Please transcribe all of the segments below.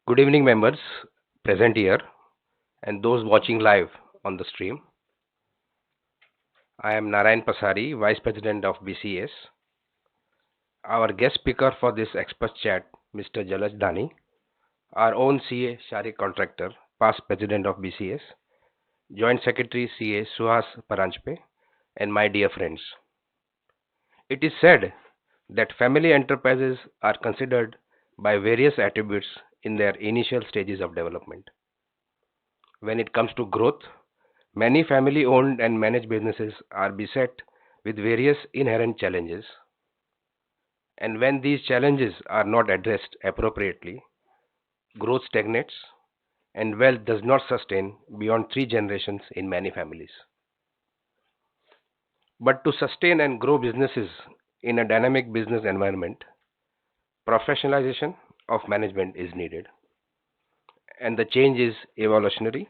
Good evening, members present here and those watching live on the stream. I am Narayan Pasari, Vice President of BCAS. Our guest speaker for this expert chat, Mr. Jalaj Dani, our own CA Shariq Contractor, past President of BCAS, Joint Secretary CA Suhas Paranjpe, and my dear friends. It is said that family enterprises are considered by various attributes in their initial stages of development. When it comes to growth, many family owned and managed businesses are beset with various inherent challenges, and when these challenges are not addressed appropriately, growth stagnates and wealth does not sustain beyond 3 generations in many families. But to sustain and grow businesses in a dynamic business environment, professionalization of management is needed, and the change is evolutionary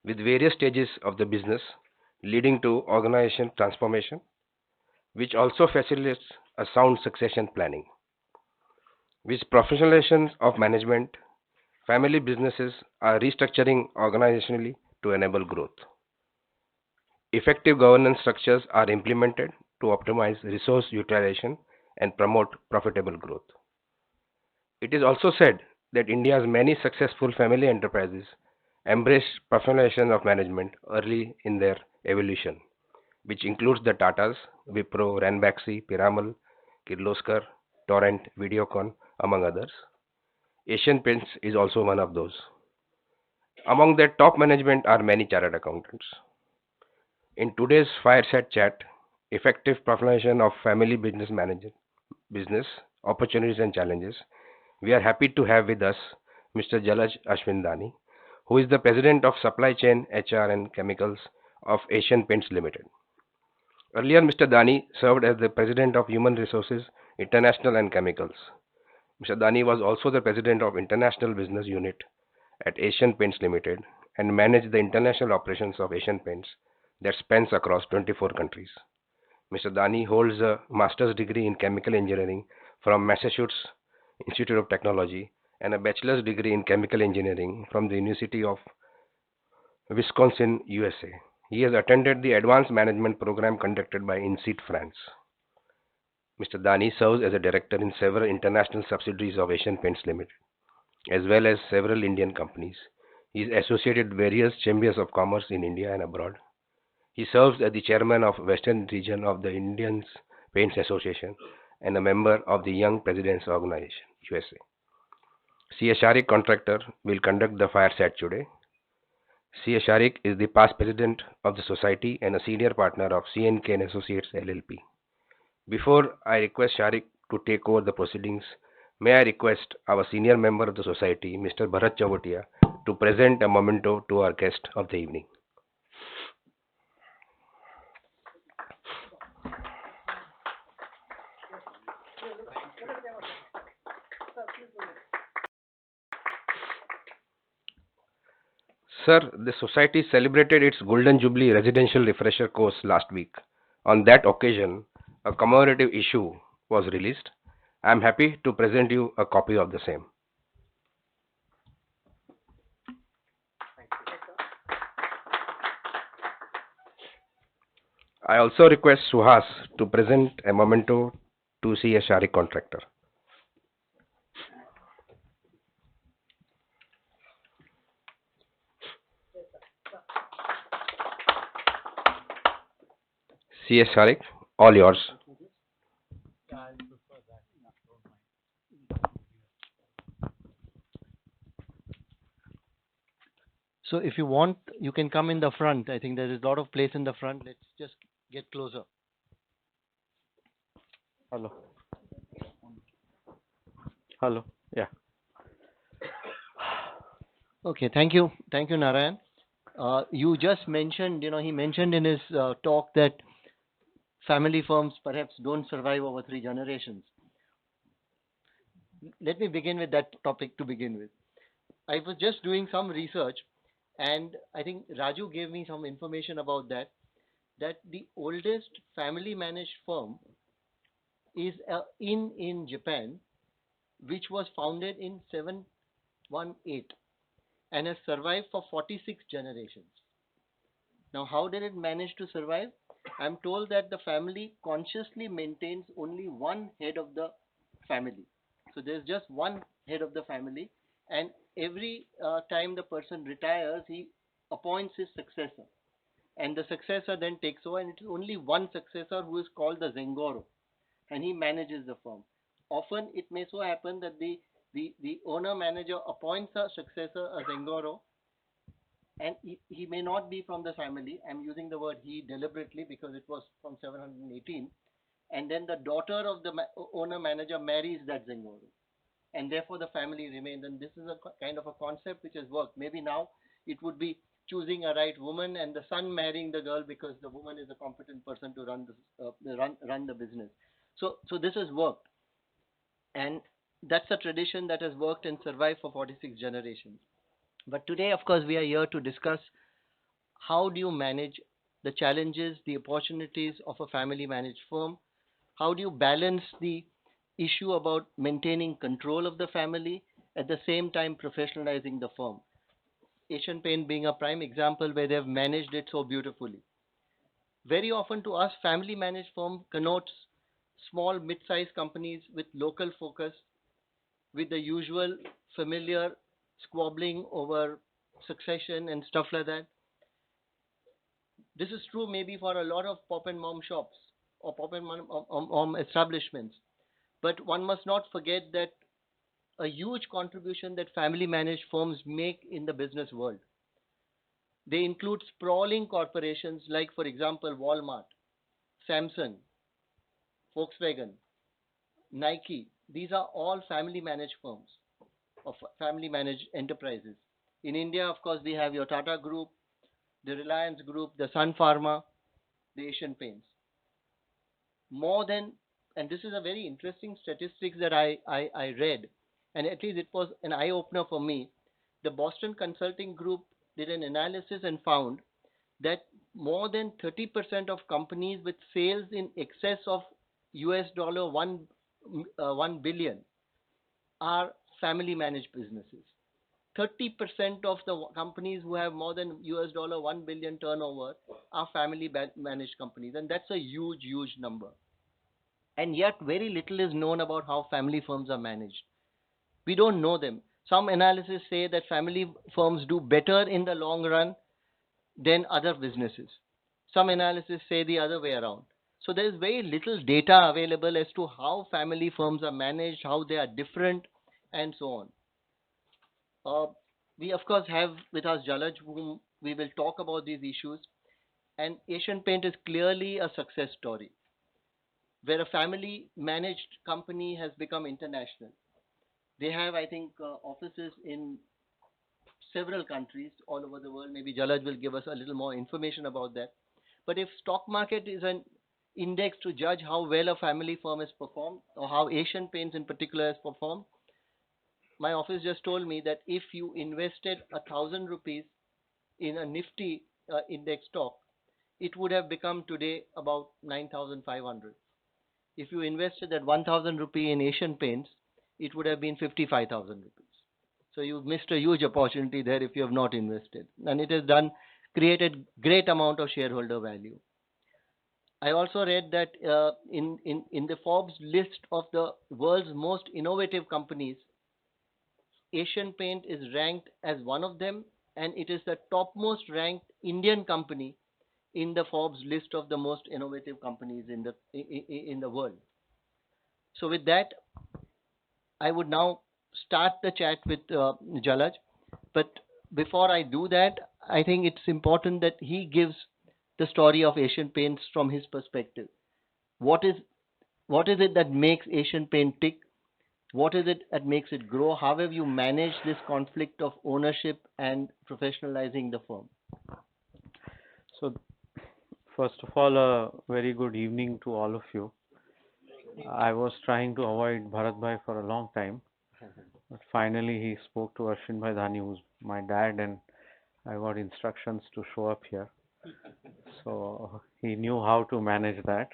with various stages of the business leading to organization transformation, which also facilitates a sound succession planning. With professionalization of management, family businesses are restructuring organizationally to enable growth. Effective governance structures are implemented to optimize resource utilization and promote profitable growth. It is also said that India's many successful family enterprises embraced professionalization of management early in their evolution, which includes the Tatas, Wipro, Ranbaxy, Piramal, Kirloskar, Torrent, Videocon, among others. Asian Paints is also one of those. Among their top management are many chartered accountants. In today's fireside chat, effective professionalization of family business management, business opportunities and challenges, we are happy to have with us Mr. Jalaj Dani, who is the President of Supply Chain, HR and Chemicals of Asian Paints Limited. Earlier, Mr. Dani served as the President of Human Resources, International and Chemicals. Mr. Dani was also the President of International Business Unit at Asian Paints Limited and managed the international operations of Asian Paints that spans across 24 countries. Mr. Dani holds a master's degree in chemical engineering from Massachusetts Institute of Technology and a bachelor's degree in chemical engineering from the University of Wisconsin, USA. He has attended the advanced management program conducted by INSEAD France. Mr. Dani serves as a director in several international subsidiaries of Asian Paints Limited, as well as several Indian companies. He is associated with various chambers of commerce in India and abroad. He serves as the chairman of Western region of the Indian Paints Association and a member of the Young Presidents Organization, USA. CA Shariq Contractor will conduct the fireside today. CA Shariq is the past president of the society and a senior partner of CNK and Associates LLP. Before I request Shariq to take over the proceedings, may I request our senior member of the society, Mr. Bharat Chavotia, to present a memento to our guest of the evening. Sir, the society celebrated its Golden Jubilee residential refresher course last week. On that occasion, a commemorative issue was released. I am happy to present you a copy of the same. I also request Suhas to present a memento to CA Shariq Contractor. CA Shariq, all yours. So if you want, you can come in the front. I think there is a lot of place in the front. Let's just get closer. Hello. Hello. Yeah. Okay. Thank you. Thank you, Narayan. You just mentioned, he mentioned in his talk that family firms perhaps don't survive over 3 generations. Let me begin with that topic to begin with. I was just doing some research, and I think Raju gave me some information about that the oldest family managed firm is in Japan, which was founded in 18, and has survived for 46 generations. Now, how did it manage to survive? I'm told that the family consciously maintains only one head of the family. So there's just one head of the family, and every time the person retires, he appoints his successor, and the successor then takes over, and it is only one successor who is called the Zengoro, and he manages the firm. Often it may so happen that the owner manager appoints a successor, a Zengoro, and he may not be from the family. I'm using the word he deliberately because it was from 718. And then the daughter of the owner manager marries that Zengoro, and therefore the family remains. And this is a kind of a concept which has worked. Maybe now it would be choosing a right woman and the son marrying the girl because the woman is a competent person to run the business. So this has worked, and that's a tradition that has worked and survived for 46 generations. But today, of course, we are here to discuss how do you manage the challenges, the opportunities of a family managed firm? How do you balance the issue about maintaining control of the family at the same time professionalizing the firm? Asian Paint being a prime example where they've managed it so beautifully. Very often to us, family managed firm connotes small, mid-sized companies with local focus, with the usual familiar squabbling over succession and stuff like that. This is true maybe for a lot of pop and mom shops or pop and mom establishments. But one must not forget that a huge contribution that family managed firms make in the business world. They include sprawling corporations like, for example, Walmart, Samsung, Volkswagen, Nike. These are all family managed firms or family managed enterprises. In India, of course, we have your Tata Group, the Reliance Group, the Sun Pharma, the Asian Paints. More than, and this is a very interesting statistics that I read, and at least it was an eye opener for me. The Boston Consulting Group did an analysis and found that more than 30% of companies with sales in excess of US dollar 1 billion are family managed businesses. 30% of the companies who have more than US dollar 1 billion turnover are family managed companies, and that's a huge number. And yet very little is known about how family firms are managed. We don't know them. Some analysis say that family firms do better in the long run than other businesses. Some analysis say the other way around. So there is very little data available as to how family firms are managed, how they are different, and so on. We of course have with us Jalaj, whom we will talk about these issues. And Asian Paint is clearly a success story where a family managed company has become international. They have, I think, offices in several countries all over the world. Maybe Jalaj will give us a little more information about that. But if stock market is an index to judge how well a family firm has performed or how Asian Paints in particular has performed, my office just told me that if you invested 1,000 rupees in a Nifty index stock, it would have become today about 9,500. If you invested that 1,000 rupee in Asian Paints, it would have been 55,000 rupees. So you've missed a huge opportunity there if you have not invested. And it has created great amount of shareholder value. I also read that in the Forbes list of the world's most innovative companies, Asian Paint is ranked as one of them, and it is the topmost ranked Indian company in the Forbes list of the most innovative companies in the world. So with that, I would now start the chat with Jalaj. But before I do that, I think it's important that he gives the story of Asian Paints from his perspective. What is what is it that makes Asian Paint tick? What is it that makes it grow? How have you managed this conflict of ownership and professionalizing the firm? So, first of all, a very good evening to all of you. I was trying to avoid Bharat Bhai for a long time, but finally he spoke to Ashwin Bhai Dhani, who's my dad, and I got instructions to show up here. So he knew how to manage that.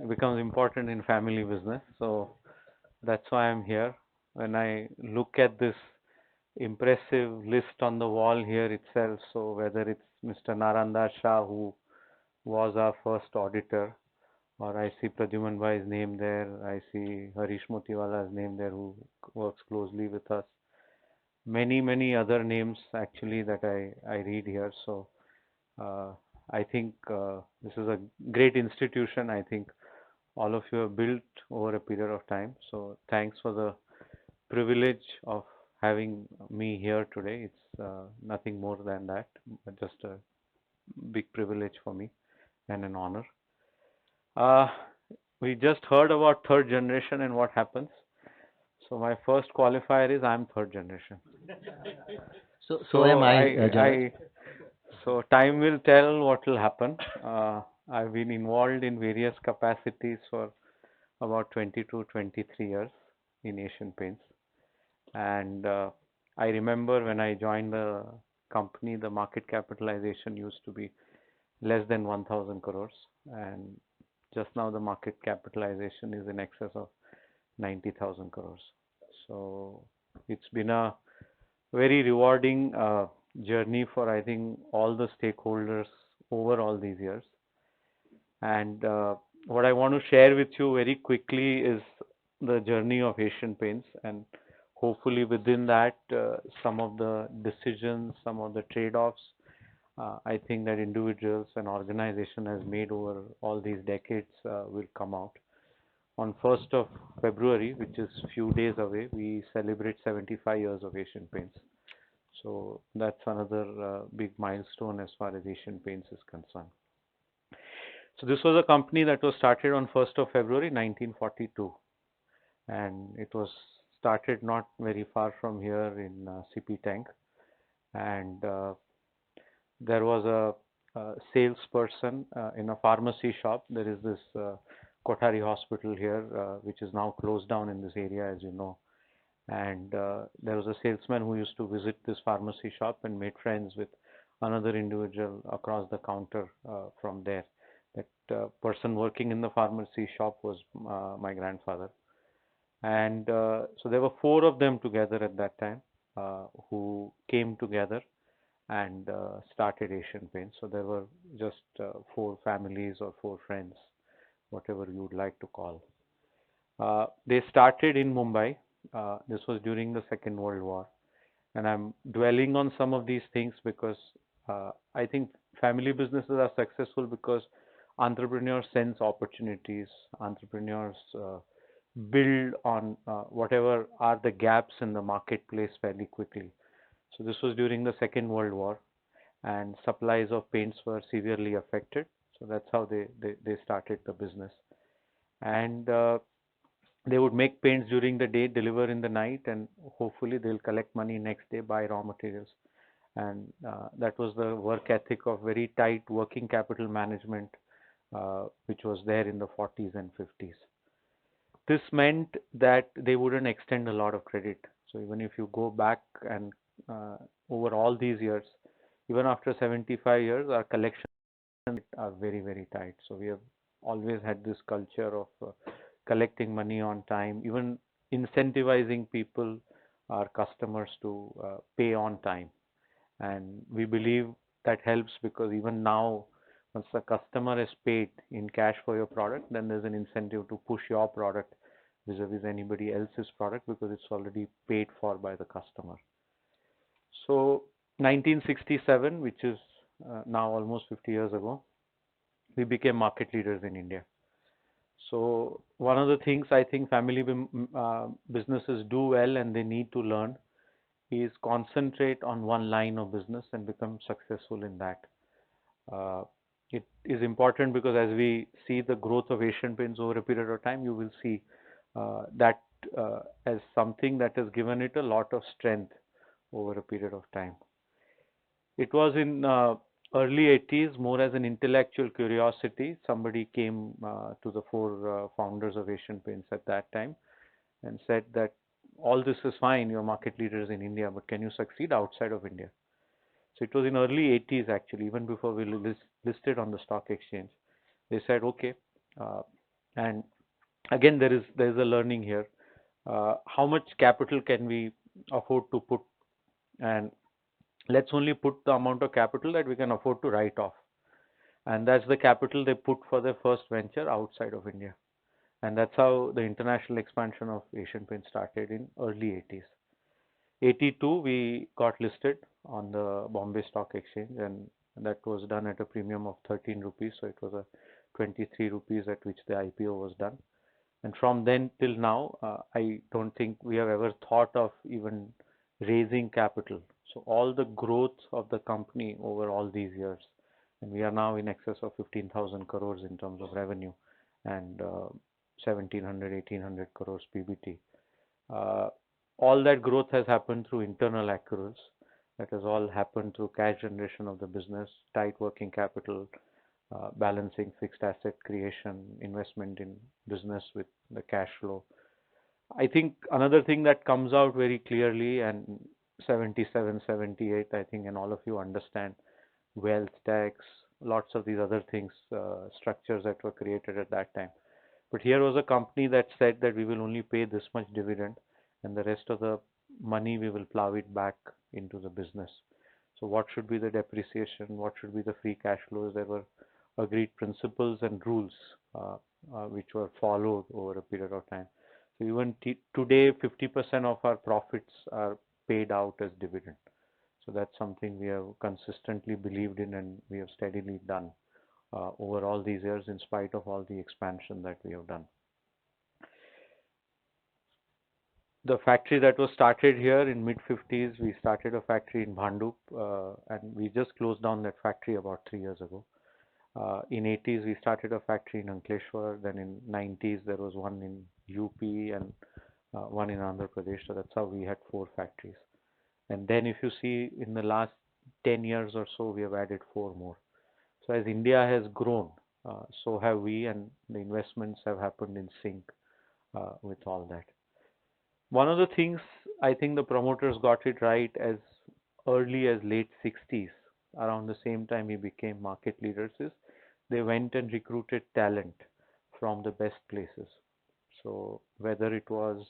It becomes important in family business. So that's why I'm here. When I look at this impressive list on the wall here itself. So whether it's Mr. Naranda Shah, who was our first auditor, or I see Pradyuman Bhai's name there, I see Harish Motiwala's name there, who works closely with us. Many other names actually that I read here. So uh, I think this is a great institution. I think all of you have built over a period of time. So thanks for the privilege of having me here today. It's nothing more than that, but just a big privilege for me and an honor. Uh, we just heard about third generation and what happens. So my first qualifier is I'm third generation. So am So I, Jalaj. so time will tell what will happen. I've been involved in various capacities for about 20 to 23 years in Asian Paints. And I remember when I joined the company, the market capitalization used to be less than 1,000 crores. And just now the market capitalization is in excess of 90,000 crores. So it's been a very rewarding journey for, I think, all the stakeholders over all these years. And what I want to share with you very quickly is the journey of Asian Paints, and hopefully within that, some of the decisions, some of the trade-offs, I think that individuals and organization has made over all these decades will come out. On 1st of February, which is few days away, we celebrate 75 years of Asian Paints. So that's another big milestone as far as Asian Paints is concerned. So this was a company that was started on 1st of February 1942, and it was started not very far from here in CP Tank, and there was a salesperson in a pharmacy shop. There is this Kothari Hospital here, which is now closed down in this area, as you know. And there was a salesman who used to visit this pharmacy shop and made friends with another individual across the counter from there. That person working in the pharmacy shop was my grandfather. And so there were four of them together at that time who came together and started Asian Paints. So there were just four families or four friends, whatever you would like to call. They started in Mumbai. This was during the Second World War. And I'm dwelling on some of these things because I think family businesses are successful because entrepreneurs sense opportunities, entrepreneurs build on whatever are the gaps in the marketplace fairly quickly. So this was during the Second World War, and supplies of paints were severely affected. So that's how they started the business. And they would make paints during the day, deliver in the night, and hopefully they'll collect money next day, buy raw materials. And that was the work ethic of very tight working capital management, which was there in the 40s and 50s. This meant that they wouldn't extend a lot of credit. So even if you go back and over all these years, even after 75 years, our collections are very tight. So we have always had this culture of collecting money on time, even incentivizing people, our customers, to pay on time. And we believe that helps because even now, once the customer is paid in cash for your product, then there's an incentive to push your product vis-a-vis anybody else's product because it's already paid for by the customer. So 1967, which is now almost 50 years ago, we became market leaders in India. So one of the things I think family businesses do well and they need to learn is concentrate on one line of business and become successful in that. Uh, it is important because as we see the growth of Asian Paints over a period of time, you will see that as something that has given it a lot of strength over a period of time. It was in early 80s, more as an intellectual curiosity. Somebody came to the four founders of Asian Paints at that time and said that all this is fine, you're market leaders in India, but can you succeed outside of India? So it was in early 80s actually, even before we listed on the stock exchange. They said, okay, and again there is a learning here. How much capital can we afford to put and let's only put the amount of capital that we can afford to write off. And that's the capital they put for their first venture outside of India. And that's how the international expansion of Asian Paints started in early 80s. 82 we got listed on the Bombay Stock Exchange, and that was done at a premium of 13 rupees, so it was a 23 rupees at which the IPO was done. And from then till now, I don't think we have ever thought of even raising capital. So all the growth of the company over all these years, and we are now in excess of 15,000 crores in terms of revenue, and 1700, 1800 crores PBT. Uh, all that growth has happened through internal accruals. That has all happened through cash generation of the business, tight working capital, balancing fixed asset creation, investment in business with the cash flow. I think another thing that comes out very clearly, and 77, 78, I think, and all of you understand wealth tax, lots of these other things, structures that were created at that time. But here was a company that said that we will only pay this much dividend, and the rest of the money we will plow it back into the business. So what should be the depreciation? What should be the free cash flows? There were agreed principles and rules which were followed over a period of time. So even today, 50% of our profits are paid out as dividend. So that's something we have consistently believed in, and we have steadily done over all these years, in spite of all the expansion that we have done. The factory that was started here in mid 50s, we started a factory in Bhandup, and we just closed down that factory about 3 years ago. In 80s, we started a factory in Ankleshwar. Then in 90s, there was one in UP and one in Andhra Pradesh. So that's how we had 4 factories. And then if you see in the last 10 years or so, we have added 4 more. So as India has grown, so have we, and the investments have happened in sync with all that. One of the things I think the promoters got it right as early as late 60s, around the same time we became market leaders, is they went and recruited talent from the best places. So whether it was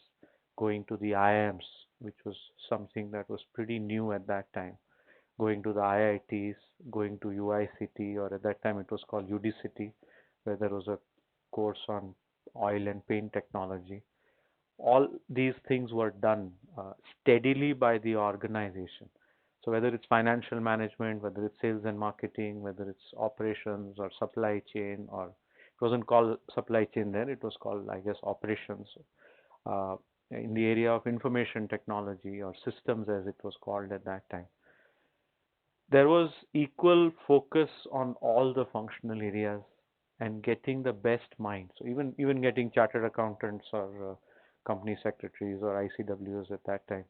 going to the IIMs, which was something that was pretty new at that time, going to the IITs, going to UICT, or at that time it was called UDCT, where there was a course on oil and paint technology. All these things were done steadily by the organization. So whether it's financial management, whether it's sales and marketing, whether it's operations or supply chain, or it wasn't called supply chain then, it was called, I guess, operations. Uh, in the area of information technology or systems as it was called at that time, there was equal focus on all the functional areas and getting the best mind. So even getting chartered accountants or company secretaries or ICWs at that time,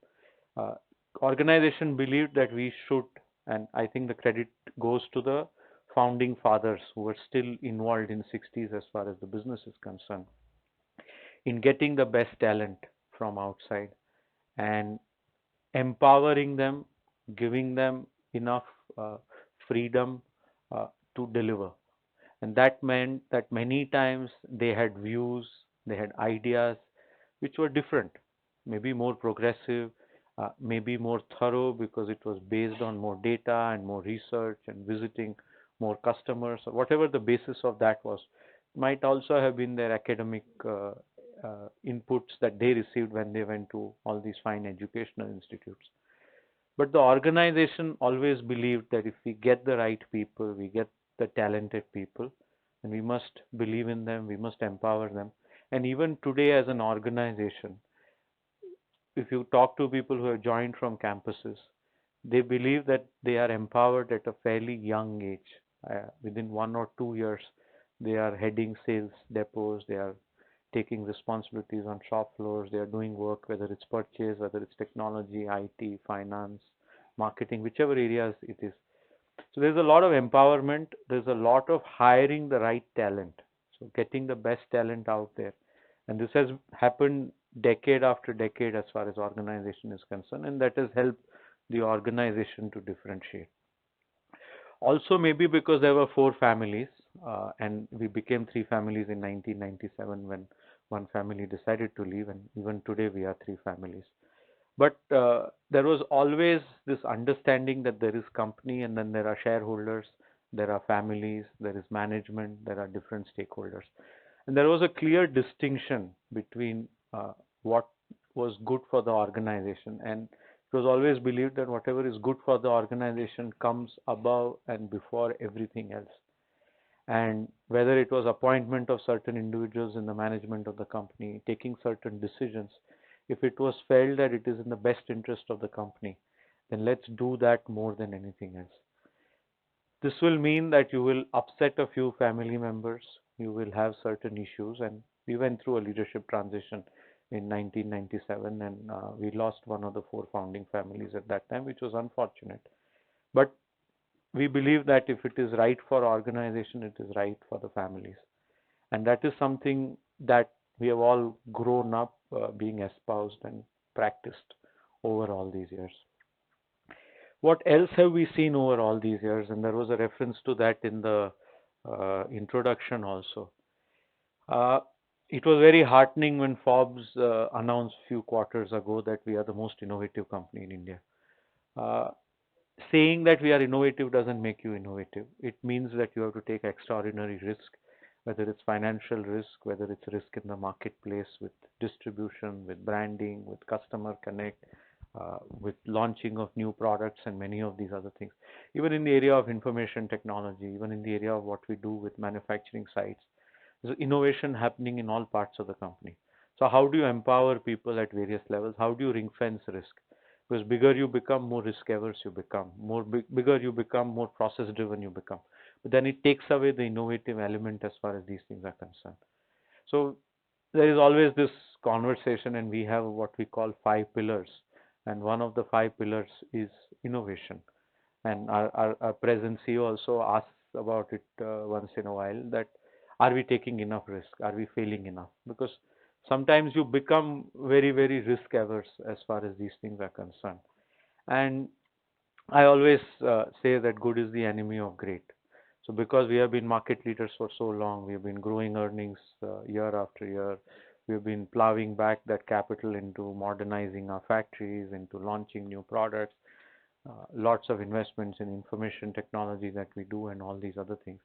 uh, organization believed that we should, and I think the credit goes to the founding fathers who were still involved in 60s as far as the business is concerned, in getting the best talent from outside and empowering them, giving them enough uh, freedom uh, to deliver. And that meant that many times they had views, they had ideas which were different, maybe more progressive, maybe more thorough because it was based on more data and more research and visiting more customers, or whatever the basis of that was. Might also have been their academic inputs that they received when they went to all these fine educational institutes. But the organization always believed that if we get the right people, we get the talented people, and we must believe in them, we must empower them. And even today, as an organization, if you talk to people who have joined from campuses, they believe that they are empowered at a fairly young age. Within 1 or 2 years, they are heading sales depots, they are taking responsibilities on shop floors, they are doing work, whether it's purchase, whether it's technology, IT, finance, marketing, whichever areas it is. So there's a lot of empowerment, there's a lot of hiring the right talent. So getting the best talent out there. And this has happened decade after decade as far as organization is concerned, and that has helped the organization to differentiate. Also, maybe because there were 4 families, and we became 3 families in 1997 when one family decided to leave, and even today we are 3 families. But there was always this understanding that there is company and then there are shareholders, there are families, there is management, there are different stakeholders. And there was a clear distinction between what was good for the organization. And it was always believed that whatever is good for the organization comes above and before everything else. And whether it was appointment of certain individuals in the management of the company, taking certain decisions, if it was felt that it is in the best interest of the company, then let's do that more than anything else. This will mean that you will upset a few family members, you will have certain issues, and we went through a leadership transition in 1997, and we lost one of the four founding families at that time, which was unfortunate. But we believe that if it is right for organization, it is right for the families. And that is something that we have all grown up being espoused and practiced over all these years. What else have we seen over all these years? And there was a reference to that in the introduction also. Uh, it was very heartening when Forbes announced a few quarters ago that we are the most innovative company in India. Uh, Saying that we are innovative doesn't make you innovative. It means that you have to take extraordinary risk, whether it's financial risk, whether it's risk in the marketplace with distribution, with branding, with customer connect, with launching of new products and many of these other things. Even in the area of information technology, even in the area of what we do with manufacturing sites, there's innovation happening in all parts of the company. So how do you empower people at various levels? How do you ring fence risk? Because bigger you become, more risk averse you become. Bigger you become, more process driven you become. But then it takes away the innovative element as far as these things are concerned. So there is always this conversation, and we have what we call five pillars. And one of the five pillars is innovation. And our present CEO also asks about it once in a while, that are we taking enough risk? Are we failing enough? Because sometimes you become very, very risk averse as far as these things are concerned. And I always say that good is the enemy of great. So because we have been market leaders for so long, we have been growing earnings year after year. We have been plowing back that capital into modernizing our factories, into launching new products, lots of investments in information technology that we do, and all these other things.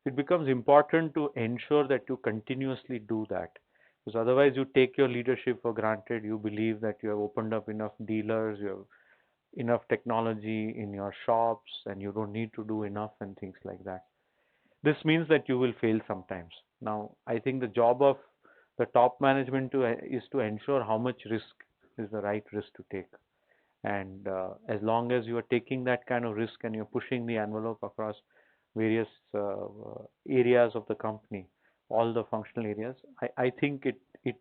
It becomes important to ensure that you continuously do that, because otherwise you take your leadership for granted. You believe that you have opened up enough dealers, you have enough technology in your shops, and you don't need to do enough and things like that. This means that you will fail sometimes. Now, I think the job of the top management is to ensure how much risk is the right risk to take. And as long as you are taking that kind of risk and you're pushing the envelope across various areas of the company, all the functional areas, I think it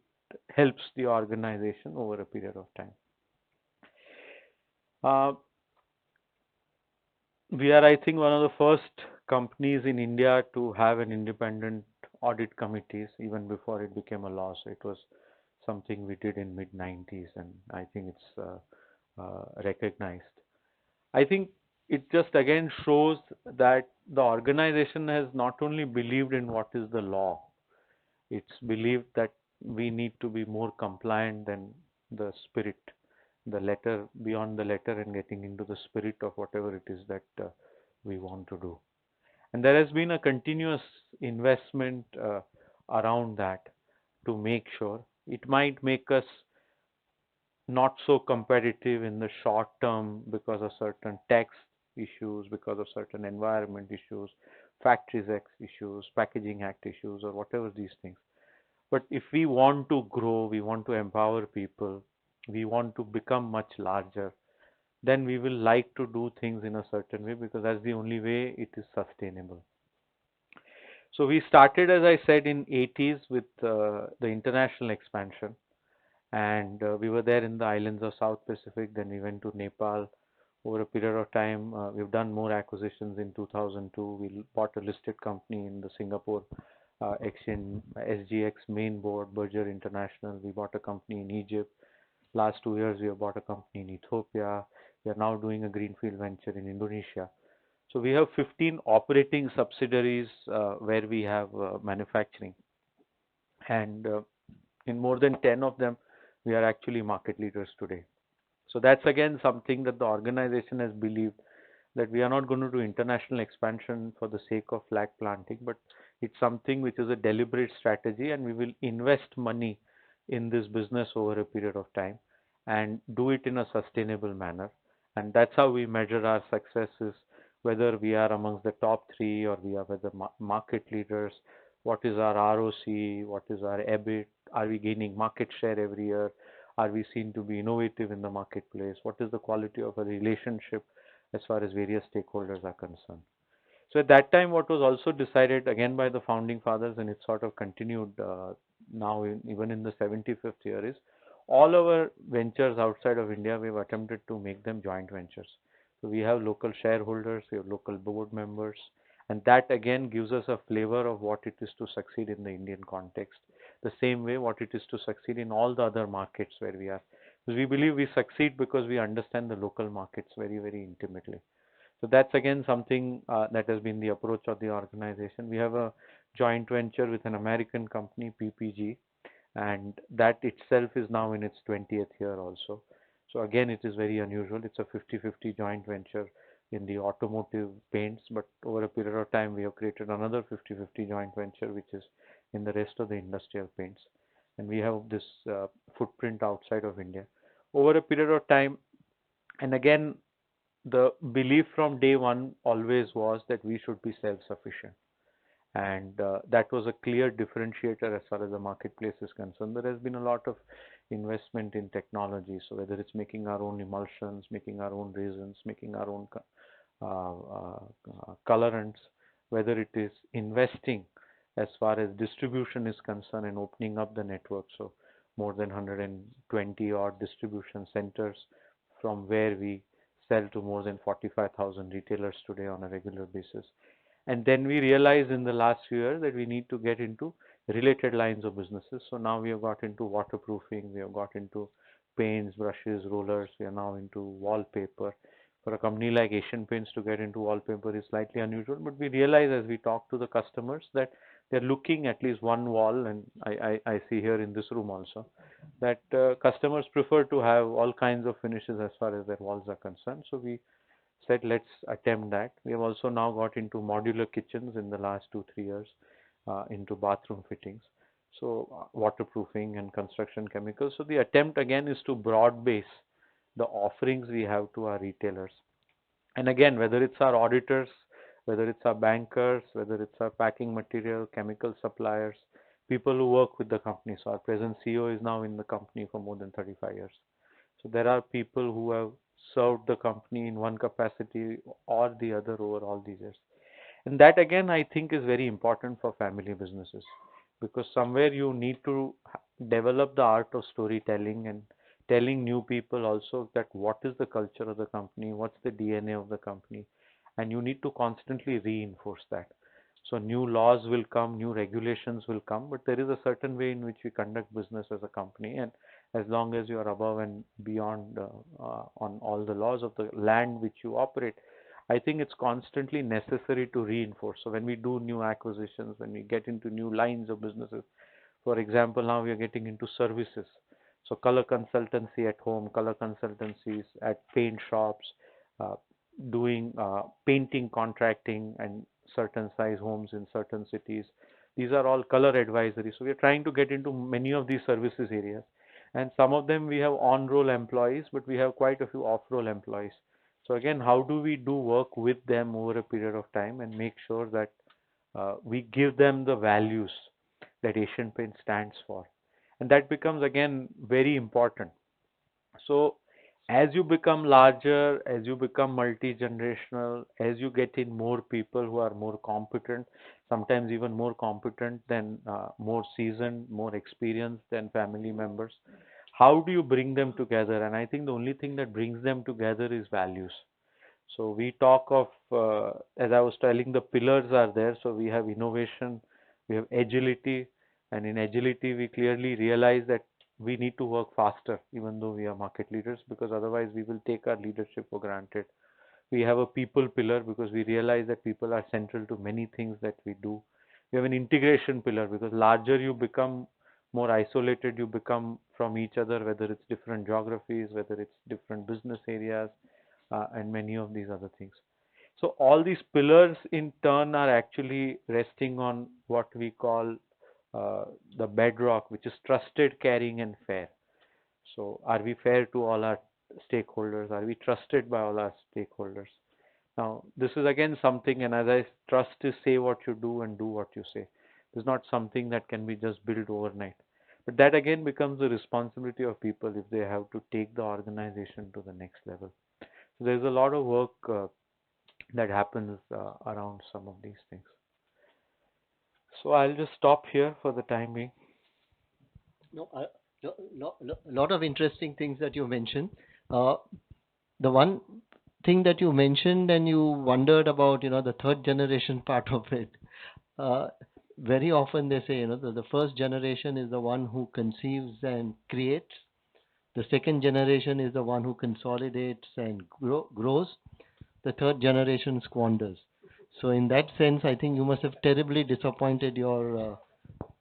helps the organization over a period of time. Uh, we are, I think, one of the first companies in India to have an independent audit committees even before it became a law. So it was something we did in mid 90s, and I think it's recognized. I think it just again shows that the organization has not only believed in what is the law, it's believed that we need to be more compliant than the spirit, the letter, beyond the letter, and getting into the spirit of whatever it is that we want to do. And there has been a continuous investment around that to make sure. It might make us not so competitive in the short term because of certain tax issues, because of certain environment issues, Factories Act issues, Packaging Act issues, or whatever these things. But if we want to grow, we want to empower people, we want to become much larger, then we will like to do things in a certain way, because that's the only way it is sustainable. So we started, as I said, in 80s with the international expansion, and we were there in the islands of South Pacific. Then we went to Nepal over a period of time. We've done more acquisitions. In 2002, we bought a listed company in the Singapore exchange, SGX main board, Berger International. We bought a company in Egypt. Last 2 years, we have bought a company in Ethiopia. We are now doing a greenfield venture in Indonesia. So we have 15 operating subsidiaries where we have manufacturing, and in more than 10 of them, we are actually market leaders today. So that's again something that the organization has believed, that we are not going to do international expansion for the sake of flag planting, but it's something which is a deliberate strategy, and we will invest money in this business over a period of time and do it in a sustainable manner. And that's how we measure our successes, whether we are amongst the top three or we are with the market leaders. What is our ROC? What is our EBIT? Are we gaining market share every year? Are we seen to be innovative in the marketplace? What is the quality of a relationship as far as various stakeholders are concerned? So at that time, what was also decided again by the founding fathers, and it sort of continued now even in the 75th year, is all our ventures outside of India, we've attempted to make them joint ventures. So we have local shareholders, we have local board members, and that again gives us a flavor of what it is to succeed in the Indian context. The same way what it is to succeed in all the other markets where we are. Because we believe we succeed because we understand the local markets very, very intimately. So that's again something that has been the approach of the organization. We have a joint venture with an American company, PPG, and that itself is now in its 20th year also. So again, it is very unusual. It's a 50-50 joint venture in the automotive paints, but over a period of time, we have created another 50-50 joint venture, which is in the rest of the industrial paints. And we have this footprint outside of India. Over a period of time, and again, the belief from day one always was that we should be self-sufficient, and that was a clear differentiator as far as the marketplace is concerned. There has been a lot of investment in technology, so whether it's making our own emulsions, making our own resins, making our own colorants, whether it is investing as far as distribution is concerned and opening up the network. So more than 120 odd distribution centers from where we sell to more than 45,000 retailers today on a regular basis. And then we realized in the last year that we need to get into related lines of businesses. So now we have got into waterproofing, we have got into paints, brushes, rollers, we are now into wallpaper. For a company like Asian Paints to get into wallpaper is slightly unusual, but we realize as we talk to the customers that they're looking at least one wall, and I see here in this room also that customers prefer to have all kinds of finishes as far as their walls are concerned. So we said let's attempt that. We have also now got into modular kitchens in the last 2-3 years, into bathroom fittings, so waterproofing and construction chemicals. So the attempt again is to broad base the offerings we have to our retailers. And again, whether it's our auditors, whether it's our bankers, whether it's our packing material, chemical suppliers, people who work with the company. So our present CEO is now in the company for more than 35 years. So there are people who have served the company in one capacity or the other over all these years. And that again, I think is very important for family businesses, because somewhere you need to develop the art of storytelling and telling new people also that what is the culture of the company, what's the DNA of the company, and you need to constantly reinforce that. So new laws will come, new regulations will come, but there is a certain way in which we conduct business as a company, and as long as you are above and beyond on all the laws of the land which you operate, I think it's constantly necessary to reinforce. So when we do new acquisitions, when we get into new lines of businesses, for example, now we are getting into services. So color consultancy at home, color consultancies at paint shops, uh, doing painting contracting and certain size homes in certain cities. These are all color advisory. So we are trying to get into many of these services areas. And some of them we have on-roll employees, but we have quite a few off-roll employees. So again, how do we do work with them over a period of time and make sure that we give them the values that Asian Paint stands for? And that becomes again very important. So as you become larger, as you become multi-generational, as you get in more people who are more competent, sometimes even more competent than more seasoned, more experienced than family members, how do you bring them together? And I think the only thing that brings them together is values. So we talk of, as I was telling, the pillars are there. So we have innovation, we have agility, and in agility we clearly realize that we need to work faster, even though we are market leaders, because otherwise we will take our leadership for granted. We have a people pillar because we realize that people are central to many things that we do. We have an integration pillar because larger you become, more isolated you become, from each other, whether it's different geographies, whether it's different business areas, and many of these other things. So all these pillars in turn are actually resting on what we call the bedrock, which is trusted, caring, and fair. So are we fair to all our stakeholders? Are we trusted by all our stakeholders? Now, this is again something, and as I trust is say what you do and do what you say. It's not something that can be just built overnight. But that again becomes the responsibility of people if they have to take the organization to the next level. So there's a lot of work that happens around some of these things. So I'll just stop here for the time being. No, lot of interesting things that you mentioned. Uh, the one thing that you mentioned and you wondered about, the third generation part of it. Uh, Very often they say, the first generation is the one who conceives and creates. The second generation is the one who consolidates and grows. The third generation squanders. So in that sense, I think you must have terribly disappointed your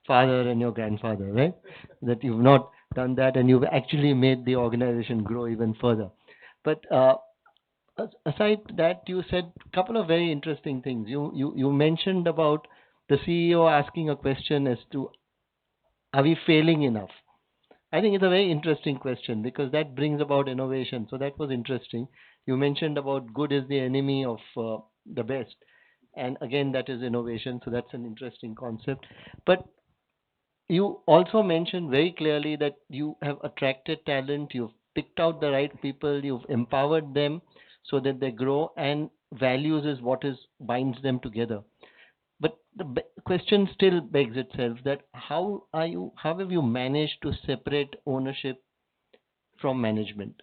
father and your grandfather, right? That you've not done that and you've actually made the organization grow even further. But aside that, you said a couple of very interesting things. You mentioned about the CEO asking a question as to, are we failing enough? I think it's a very interesting question because that brings about innovation. So that was interesting. You mentioned about good is the enemy of the best. And again, that is innovation. So that's an interesting concept. But you also mentioned very clearly that you have attracted talent, you've picked out the right people, you've empowered them so that they grow, and values is what is binds them together. But the question still begs itself that how have you managed to separate ownership from management?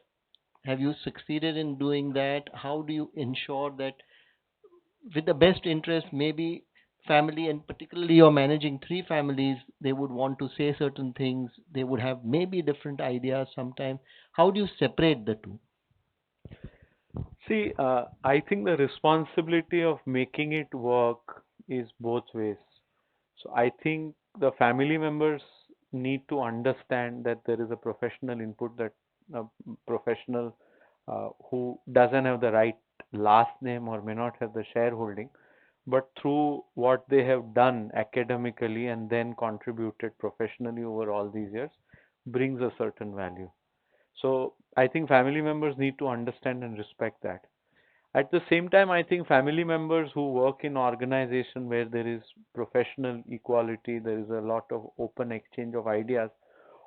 Have you succeeded in doing that? How do you ensure that with the best interest, maybe family, and particularly you're managing three families, they would want to say certain things, they would have maybe different ideas sometimes. How do you separate the two? See, I think the responsibility of making it work is both ways. So I think the family members need to understand that there is a professional input, that a professional who doesn't have the right last name or may not have the shareholding, but through what they have done academically and then contributed professionally over all these years brings a certain value. So I think family members need to understand and respect that. At the same time, I think family members who work in organization where there is professional equality, there is a lot of open exchange of ideas,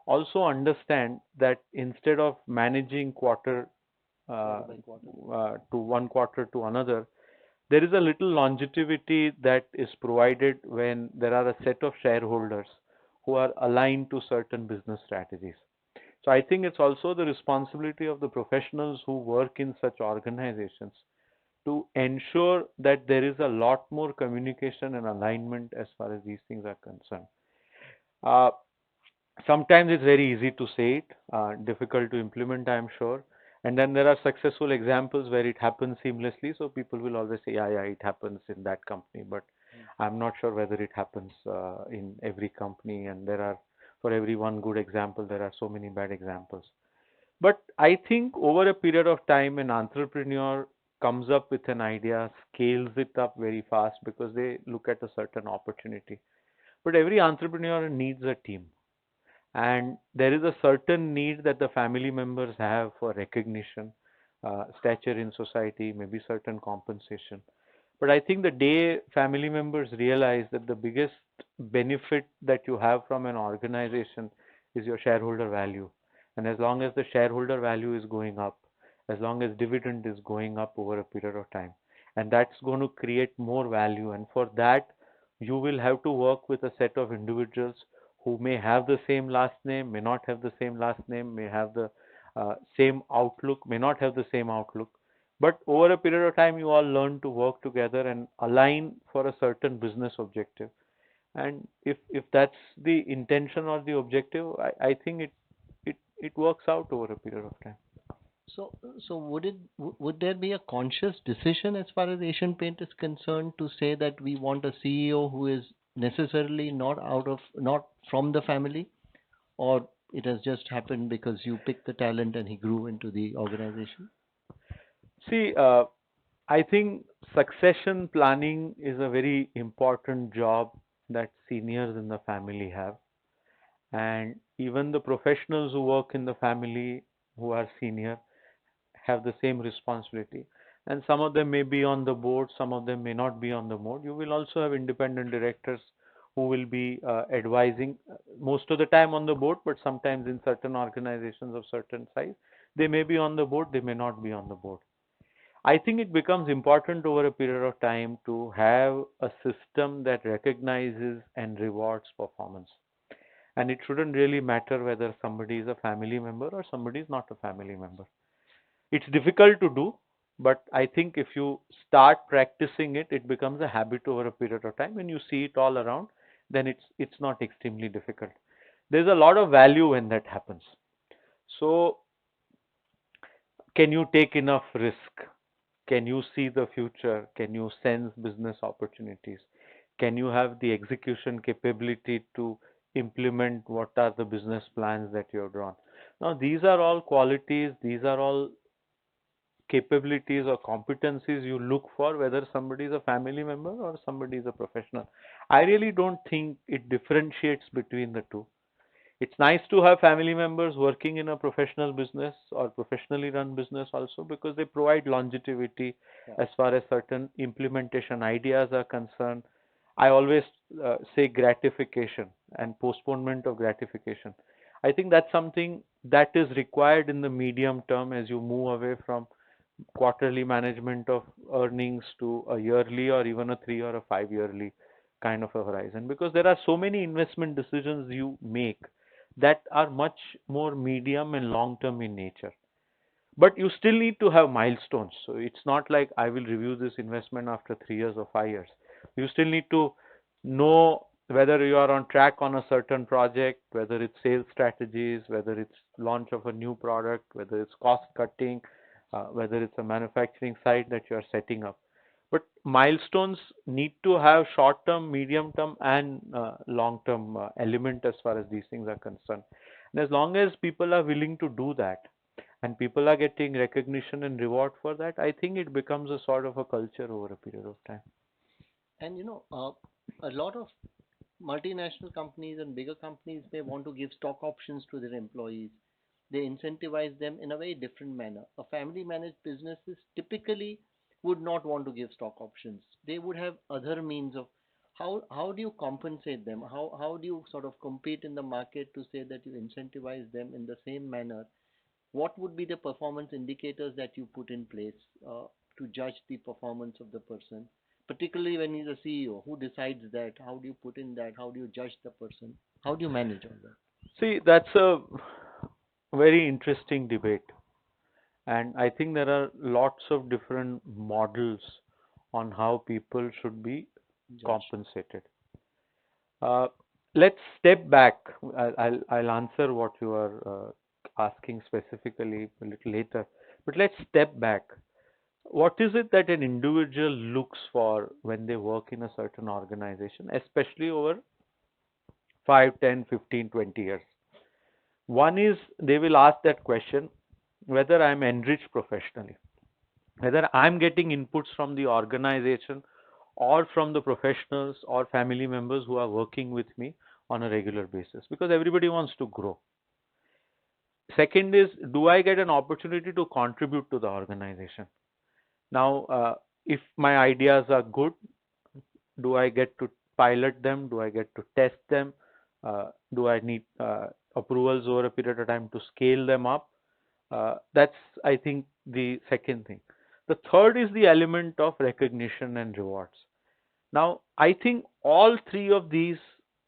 also understand that instead of managing quarter Quarter uh, by quarter. to one quarter to another, there is a little longevity that is provided when there are a set of shareholders who are aligned to certain business strategies. So I think it's also the responsibility of the professionals who work in such organizations to ensure that there is a lot more communication and alignment as far as these things are concerned. Uh, Sometimes it's very easy to say it, difficult to implement, I'm sure. And then there are successful examples where it happens seamlessly. So people will always say, yeah, yeah, it happens in that company. But I'm not sure whether it happens in every company. And there are, for every one good example, there are so many bad examples. But I think over a period of time, an entrepreneur comes up with an idea, scales it up very fast because they look at a certain opportunity. But every entrepreneur needs a team. And there is a certain need that the family members have for recognition, stature in society, maybe certain compensation. But I think the day family members realize that the biggest benefit that you have from an organization is your shareholder value. And as long as the shareholder value is going up, as long as dividend is going up over a period of time, and that's going to create more value. And for that, you will have to work with a set of individuals who may have the same last name, may not have the same last name, may have the same outlook, may not have the same outlook. But over a period of time, you all learn to work together and align for a certain business objective. And if that's the intention or the objective, I think it works out over a period of time. So would there be a conscious decision as far as Asian Paint is concerned to say that we want a CEO who is necessarily not from the family, or it has just happened because you picked the talent and he grew into the organization? See, I think succession planning is a very important job that seniors in the family have, and even the professionals who work in the family who are senior have the same responsibility. And some of them may be on the board, some of them may not be on the board. You will also have independent directors who will be advising most of the time on the board, but sometimes in certain organizations of certain size, they may be on the board, they may not be on the board. I think it becomes important over a period of time to have a system that recognizes and rewards performance. And it shouldn't really matter whether somebody is a family member or somebody is not a family member. It's difficult to do, but I think if you start practicing it, it becomes a habit over a period of time. When you see it all around, then it's not extremely difficult. There's a lot of value when that happens. So, can you take enough risk? Can you see the future? Can you sense business opportunities? Can you have the execution capability to implement what are the business plans that you have drawn? Now, these are all qualities, these are all capabilities or competencies you look for whether somebody is a family member or somebody is a professional. I really don't think it differentiates between the two. It's nice to have family members working in a professional business or professionally run business also, because they provide longevity Yeah. as far as certain implementation ideas are concerned. I always say gratification and postponement of gratification. I think that's something that is required in the medium term as you move away from quarterly management of earnings to a yearly or even a 3 or a 5 yearly kind of a horizon, because there are so many investment decisions you make that are much more medium and long term in nature. But you still need to have milestones. So it's not like I will review this investment after 3 years or 5 years. You still need to know whether you are on track on a certain project, whether it's sales strategies, whether it's launch of a new product, whether it's cost cutting, whether it's a manufacturing site that you are setting up. But milestones need to have short term, medium term, and long term element as far as these things are concerned. And as long as people are willing to do that, and people are getting recognition and reward for that, I think it becomes a sort of a culture over a period of time. And a lot of multinational companies and bigger companies may want to give stock options to their employees. They incentivize them in a very different manner. A family managed businesses typically would not want to give stock options. They would have other means of how do you compensate them? How do you sort of compete in the market to say that you incentivize them in the same manner? What would be the performance indicators that you put in place to judge the performance of the person, particularly when he's a CEO? Who decides that? How do you put in that? How do you judge the person? How do you manage all that? See, that's a very interesting debate. And I think there are lots of different models on how people should be Judge. compensated. Uh, let's step back. I'll answer what you are asking specifically a little later. But let's step back. What is it that an individual looks for when they work in a certain organization, especially over 5, 10, 15, 20 years? One is they will ask that question whether I'm enriched professionally, whether I'm getting inputs from the organization or from the professionals or family members who are working with me on a regular basis, because everybody wants to grow. Second is, do I get an opportunity to contribute to the organization? Now, if my ideas are good, do I get to pilot them? Do I get to test them? Do I need approvals over a period of time to scale them up? That's, I think, the second thing. The third is the element of recognition and rewards. Now, I think all three of these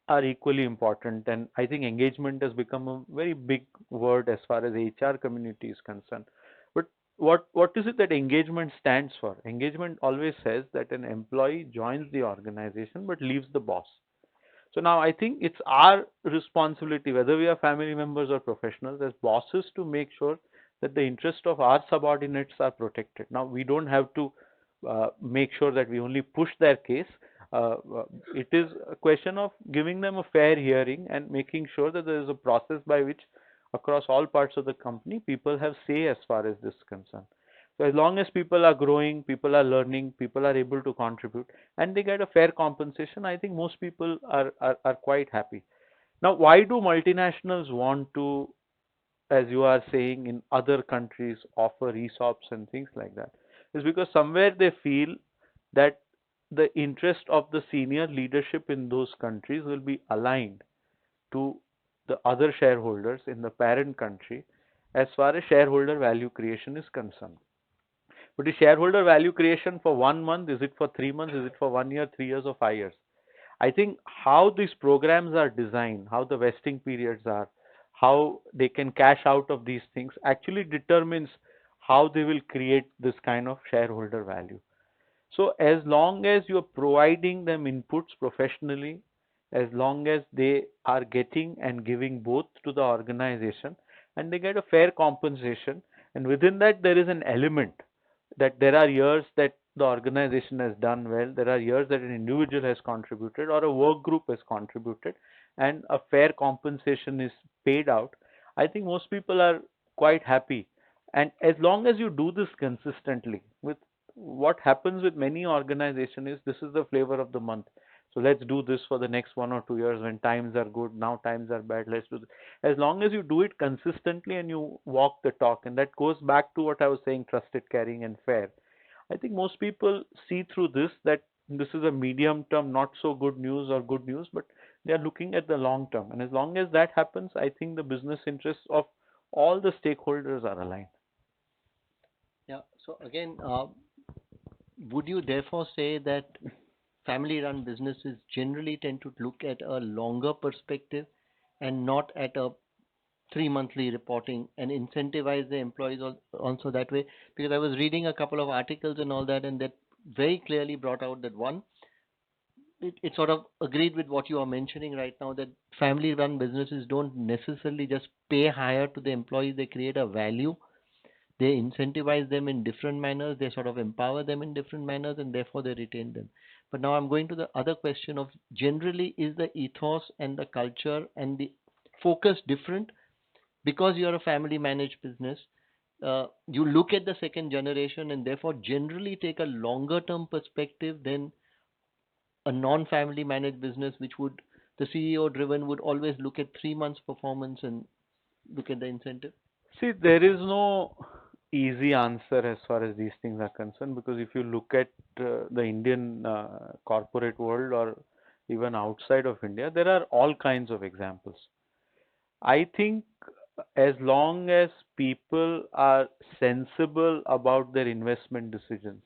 are equally important, and I think engagement has become a very big word as far as HR community is concerned. But what is it that engagement stands for? Engagement always says that an employee joins the organization but leaves the boss. So now I think it's our responsibility, whether we are family members or professionals, as bosses, to make sure that the interest of our subordinates are protected. Now we don't have to make sure that we only push their case. It is a question of giving them a fair hearing and making sure that there is a process by which across all parts of the company people have say as far as this is concerned. So as long as people are growing, people are learning, people are able to contribute, and they get a fair compensation, I think most people are quite happy. Now, why do multinationals want to, as you are saying, in other countries offer ESOPs and things like that? Is because somewhere they feel that the interest of the senior leadership in those countries will be aligned to the other shareholders in the parent country as far as shareholder value creation is concerned. But is shareholder value creation for 1 month? Is it for 3 months? Is it for 1 year, 3 years, or 5 years? I think how these programs are designed, how the vesting periods are, how they can cash out of these things actually determines how they will create this kind of shareholder value. So as long as you're providing them inputs professionally, as long as they are getting and giving both to the organization and they get a fair compensation, and within that there is an element that there are years that the organization has done well, there are years that an individual has contributed or a work group has contributed, and a fair compensation is paid out. I think most people are quite happy. And as long as you do this consistently, with what happens with many organizations is this is the flavor of the month. So let's do this for the next 1 or 2 years when times are good. Now times are bad. Let's do this. As long as you do it consistently and you walk the talk, and that goes back to what I was saying: trusted, caring, and fair. I think most people see through this that this is a medium term, not so good news or good news, but they are looking at the long term. And as long as that happens, I think the business interests of all the stakeholders are aligned. Yeah. So again, would you therefore say that family-run businesses generally tend to look at a longer perspective and not at a three-monthly reporting, and incentivize the employees also that way? Because I was reading a couple of articles and all that, and that very clearly brought out that one, it sort of agreed with what you are mentioning right now, that family-run businesses don't necessarily just pay higher to the employees; they create a value, they incentivize them in different manners, they sort of empower them in different manners, and therefore they retain them. But now I'm going to the other question of, generally, is the ethos and the culture and the focus different? Because you're a family managed business, you look at the second generation and therefore generally take a longer term perspective than a non family managed business, which would, the CEO driven, would always look at 3 months performance and look at the incentive. See, there is no easy answer as far as these things are concerned, because if you look at the Indian corporate world or even outside of India, there are all kinds of examples. I think as long as people are sensible about their investment decisions,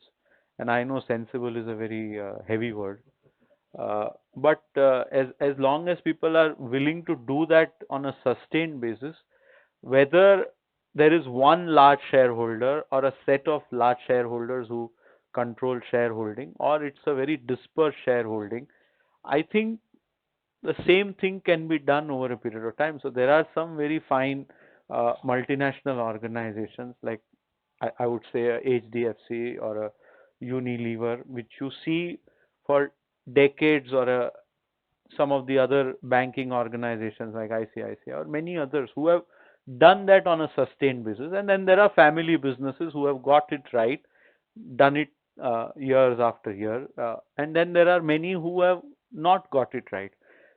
and I know sensible is a very heavy word, but as long as people are willing to do that on a sustained basis, whether there is one large shareholder or a set of large shareholders who control shareholding, or it's a very dispersed shareholding, I think the same thing can be done over a period of time. So there are some very fine multinational organizations, like I would say a HDFC or a Unilever, which you see for decades, or some of the other banking organizations like ICICI or many others who have done that on a sustained basis. And then there are family businesses who have got it right, done it years after year, and then there are many who have not got it right.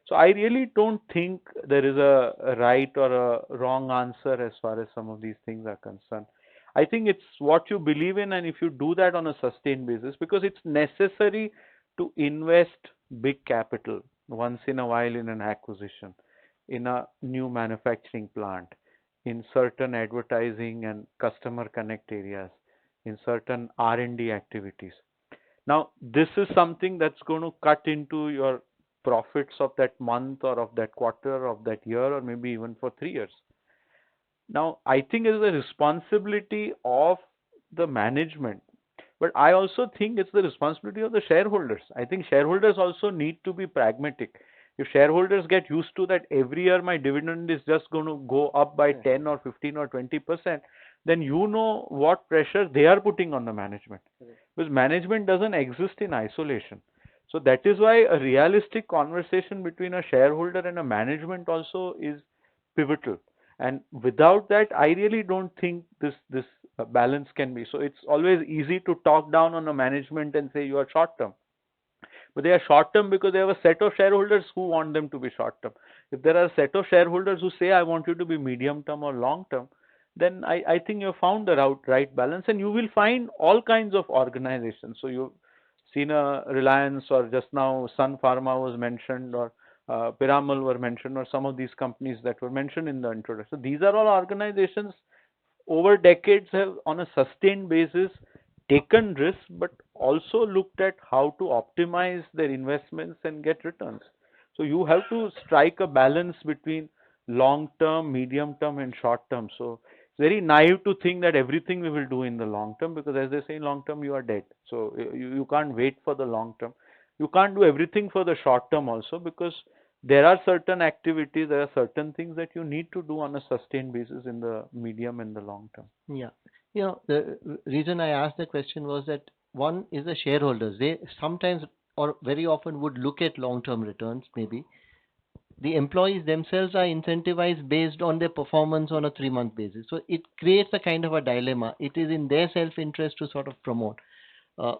So I really don't think there is a right or a wrong answer as far as some of these things are concerned. I think it's what you believe in, and if you do that on a sustained basis, because it's necessary to invest big capital once in a while in an acquisition, in a new manufacturing plant, in certain advertising and customer connect areas, in certain R&D activities. Now, this is something that's going to cut into your profits of that month or of that quarter, of that year, or maybe even for 3 years. Now, I think it is the responsibility of the management, but I also think it's the responsibility of the shareholders. I think shareholders also need to be pragmatic. If shareholders get used to that every year my dividend is just going to go up by 10 or 15 or 20%, then you know what pressure they are putting on the management. Because management doesn't exist in isolation. So that is why a realistic conversation between a shareholder and a management also is pivotal. And without that, I really don't think this balance can be. So it's always easy to talk down on a management and say you are short term. But they are short term because they have a set of shareholders who want them to be short term. If there are a set of shareholders who say I want you to be medium term or long term, then I think you've found the right balance, and you will find all kinds of organizations. So you've seen a Reliance, or just now Sun Pharma was mentioned, or Piramal were mentioned, or some of these companies that were mentioned in the introduction. So these are all organizations over decades have, on a sustained basis, taken risks but also looked at how to optimize their investments and get returns. So you have to strike a balance between long term, medium term, and short term. So it's very naive to think that everything we will do in the long term, because as they say, in long term you are dead. So you can't wait for the long term. You can't do everything for the short term also, because there are certain activities, there are certain things that you need to do on a sustained basis in the medium and the long term. Yeah. The reason I asked the question was that one is the shareholders. They sometimes or very often would look at long-term returns, maybe. The employees themselves are incentivized based on their performance on a 3-month basis. So it creates a kind of a dilemma. It is in their self-interest to sort of promote. Uh,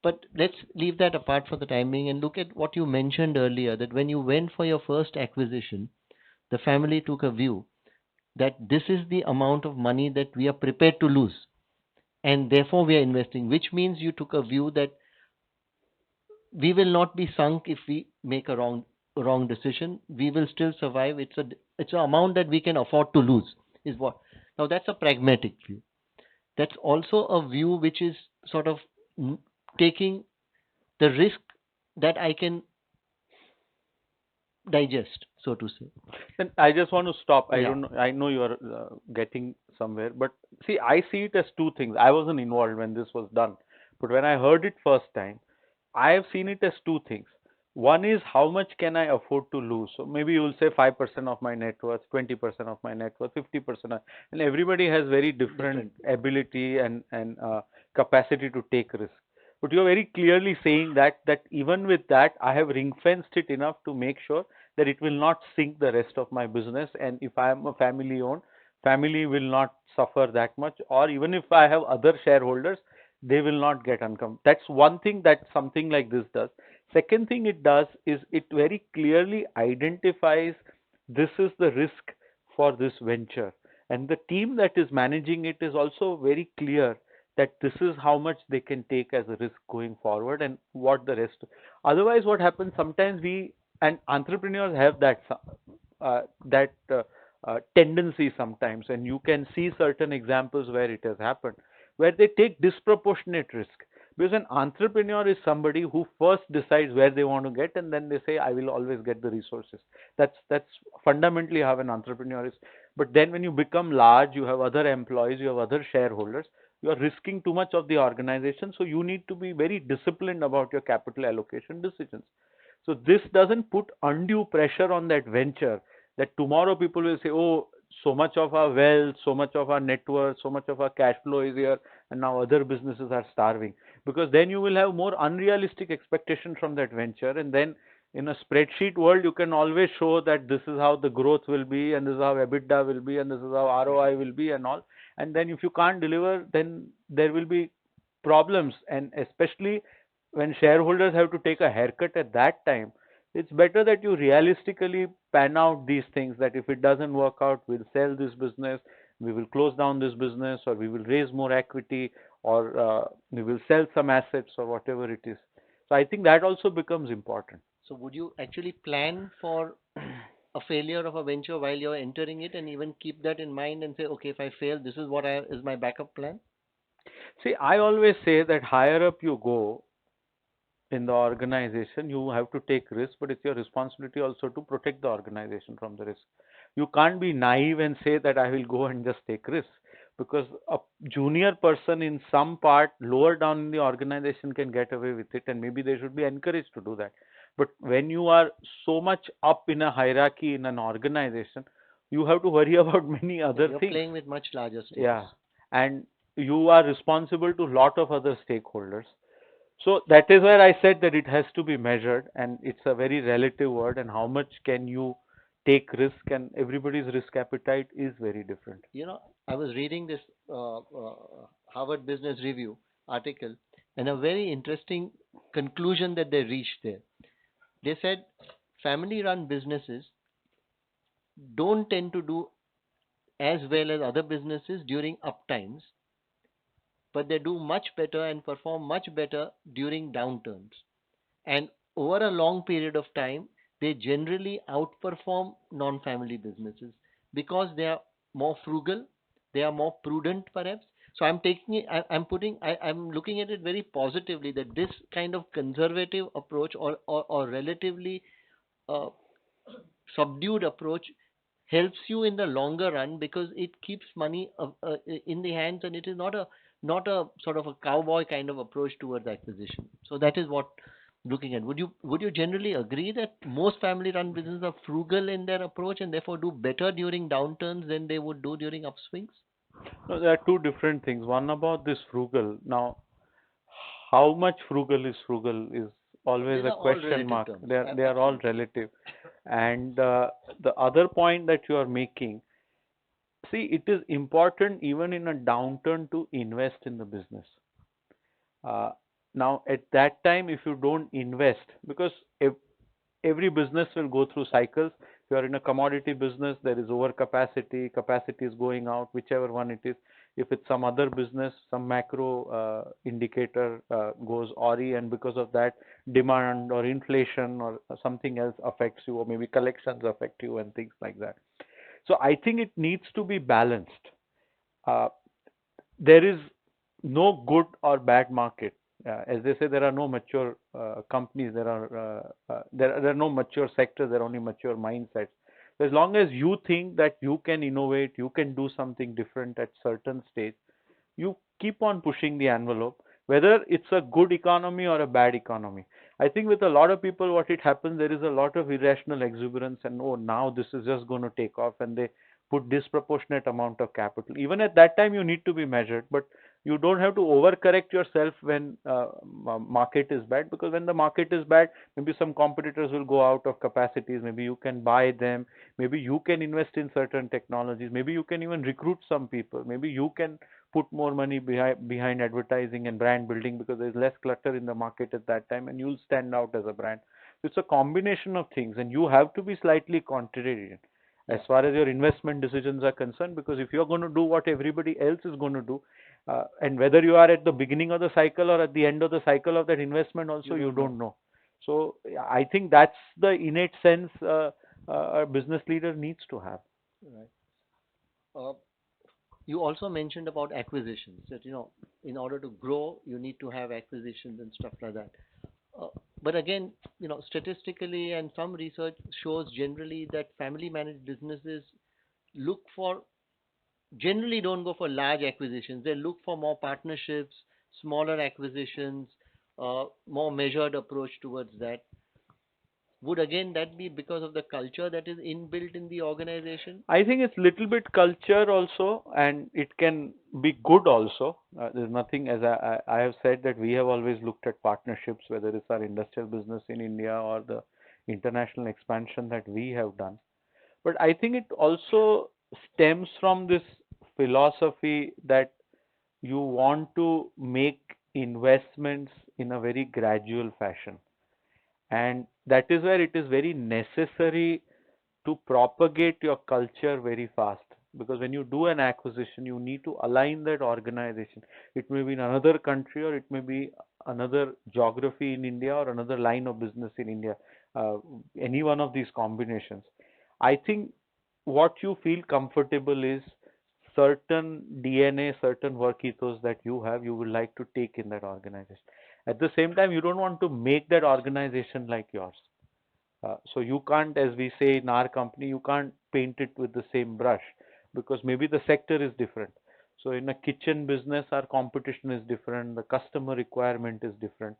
but let's leave that apart for the time being and look at what you mentioned earlier, that when you went for your first acquisition, the family took a view that this is the amount of money that we are prepared to lose, and therefore we are investing, which means you took a view that we will not be sunk if we make a wrong decision. We will still survive. It's an amount that we can afford to lose, is what. Now that's a pragmatic view. That's also a view which is sort of mm, taking the risk that I can digest, so to say. Then I just want to stop. I Yeah. don't know. I know you are getting somewhere, but see, I see it as two things. I wasn't involved when this was done, but when I heard it first time, I have seen it as two things. One is how much can I afford to lose? So maybe you will say 5% of my net worth, 20% of my net worth, 50%, and everybody has very different Different. ability and capacity to take risk. But you're very clearly saying that even with that, I have ring fenced it enough to make sure that it will not sink the rest of my business. And if I am a family owned, family will not suffer that much. Or even if I have other shareholders, they will not get uncomfortable. That's one thing that something like this does. Second thing it does is it very clearly identifies this is the risk for this venture. And the team that is managing it is also very clear that this is how much they can take as a risk going forward and what the rest. Otherwise, what happens sometimes, we and entrepreneurs have that tendency sometimes, and you can see certain examples where it has happened, where they take disproportionate risk. Because an entrepreneur is somebody who first decides where they want to get, and then they say, "I will always get the resources." That's fundamentally how an entrepreneur is. But then when you become large, you have other employees, you have other shareholders, you are risking too much of the organization, so you need to be very disciplined about your capital allocation decisions. So this doesn't put undue pressure on that venture, that tomorrow people will say, oh, so much of our wealth, so much of our net worth, so much of our cash flow is here, and now other businesses are starving. Because then you will have more unrealistic expectations from that venture, and then in a spreadsheet world, you can always show that this is how the growth will be, and this is how EBITDA will be, and this is how ROI will be, and all. And then if you can't deliver, then there will be problems. And especially when shareholders have to take a haircut at that time, it's better that you realistically pan out these things, that if it doesn't work out, we'll sell this business, we will close down this business, or we will raise more equity, or we will sell some assets, or whatever it is. So I think that also becomes important. So would you actually plan for a failure of a venture while you're entering it, and even keep that in mind and say, okay, if I fail, this is what is my backup plan? See, I always say that higher up you go in the organization, you have to take risks, but it's your responsibility also to protect the organization from the risk. You can't be naive and say that I will go and just take risks, because a junior person in some part lower down in the organization can get away with it, and maybe they should be encouraged to do that. But when you are so much up in a hierarchy in an organization, you have to worry about many Yeah, other you're things. playing with much larger stakes. Yeah, and you are responsible to lot of other stakeholders. So that is where I said that it has to be measured, and it's a very relative word. And how much can you take risk? And everybody's risk appetite is very different. I was reading this Harvard Business Review article, and a very interesting conclusion that they reached there. They said family run businesses don't tend to do as well as other businesses during up times, but they do much better and perform much better during downturns. And over a long period of time, they generally outperform non family businesses because they are more frugal, they are more prudent, perhaps. So I'm taking it, I'm looking at it very positively that this kind of conservative approach, or relatively uh, subdued approach, helps you in the longer run because it keeps money in the hands, and it is not a sort of a cowboy kind of approach towards acquisition. So that is what looking at. Would you generally agree that most family run businesses are frugal in their approach and therefore do better during downturns than they would do during upswings? No, there are two different things. One about this frugal. Now, how much frugal is always These a are all question relative mark. terms. They are all Absolutely. relative. And the other point that you are making, see, it is important even in a downturn to invest in the business. Uh, Now, at that time, if you don't invest, because every business will go through cycles. If you are in a commodity business, there is overcapacity, capacity is going out, whichever one it is. If it's some other business, some macro indicator goes awry, and because of that, demand or inflation or something else affects you, or maybe collections affect you, and things like that. So I think it needs to be balanced. Uh, there is no good or bad market. As they say, there are no mature companies. There are no mature sectors. There are only mature mindsets. So as long as you think that you can innovate, you can do something different at certain stage, you keep on pushing the envelope, whether it's a good economy or a bad economy. I think with a lot of people, what it happens, there is a lot of irrational exuberance, and oh, now this is just going to take off, and they put disproportionate amount of capital. Even at that time, you need to be measured, but you don't have to overcorrect yourself when market is bad, because when the market is bad, maybe some competitors will go out of capacities. Maybe you can buy them. Maybe you can invest in certain technologies. Maybe you can even recruit some people. Maybe you can put more money behind advertising and brand building, because there's less clutter in the market at that time, and you'll stand out as a brand. So it's a combination of things, and you have to be slightly contrarian as Yeah. far as your investment decisions are concerned, because if you're going to do what everybody else is going to do, and whether you are at the beginning of the cycle or at the end of the cycle of that investment also, You you don't know. don't know. So yeah, I think that's the innate sense a business leader needs to have. Right. Uh, you also mentioned about acquisitions, that in order to grow you need to have acquisitions and stuff like that. Uh, but again, statistically and some research shows generally that family managed businesses look for generally don't go for large acquisitions. They look for more partnerships, smaller acquisitions, more measured approach towards that. Would again that be because of the culture that is inbuilt in the organization? I think it's little bit culture also, and it can be good also. There's nothing, as I have said, that we have always looked at partnerships, whether it's our industrial business in India or the international expansion that we have done. But I think it also stems from this philosophy that you want to make investments in a very gradual fashion. And that is where it is very necessary to propagate your culture very fast, because when you do an acquisition, you need to align that organization. It may be in another country, or it may be another geography in India, or another line of business in India, uh, any one of these combinations. I think what you feel comfortable is certain DNA, certain work ethos that you have, you would like to take in that organization. At the same time, you don't want to make that organization like yours. So you can't, as we say in our company, you can't paint it with the same brush, because maybe the sector is different. So in a kitchen business, our competition is different, the customer requirement is different.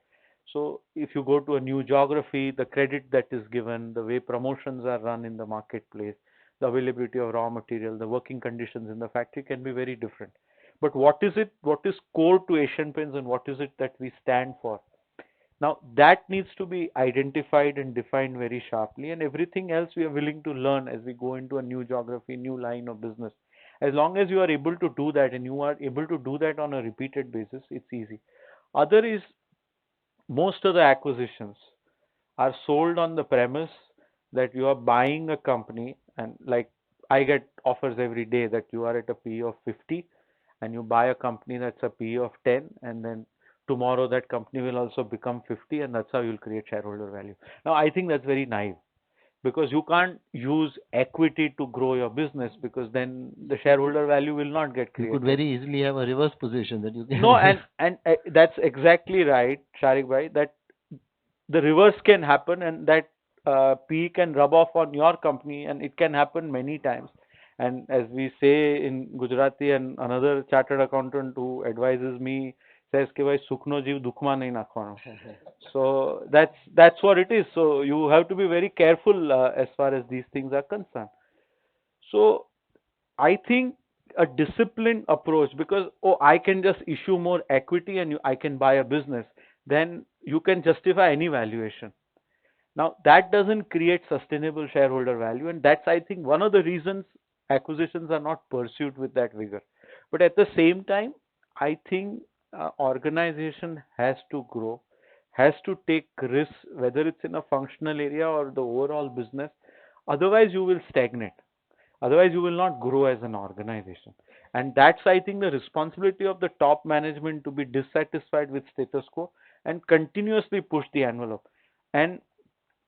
So if you go to a new geography, the credit that is given, the way promotions are run in the marketplace, the availability of raw material, the working conditions in the factory can be very different. But what is it? What is core to Asian Paints, and what is it that we stand for? Now that needs to be identified and defined very sharply, and everything else we are willing to learn as we go into a new geography, new line of business. As long as you are able to do that and you are able to do that on a repeated basis, it's easy. Other is most of the acquisitions are sold on the premise that you are buying a company, and like I get offers every day that you are at a PE of 50 and you buy a company that's a PE of 10, and then tomorrow that company will also become 50, and that's how you'll create shareholder value. Now I think that's very naive, because you can't use equity to grow your business, because then the shareholder value will not get You could created. very easily have a reverse position that you No, can. and that's exactly right, Sharik bhai, that the reverse can happen, and that P can rub off on your company, and it can happen many times. And as we say in Gujarati, and another chartered accountant who advises me says कि भाई सुखनो जीव दुखमा नहीं नाखવાનો. So that's what it is. So you have to be very careful as far as these things are concerned. So I think a disciplined approach, because oh, I can just issue more equity and I can buy a business, then you can justify any valuation. Now that doesn't create sustainable shareholder value, and that's, I think, one of the reasons acquisitions are not pursued with that vigor. But at the same time, I think organization has to grow, has to take risks, whether it's in a functional area or the overall business. Otherwise, you will stagnate. Otherwise, you will not grow as an organization. And that's, I think, the responsibility of the top management to be dissatisfied with status quo and continuously push the envelope. And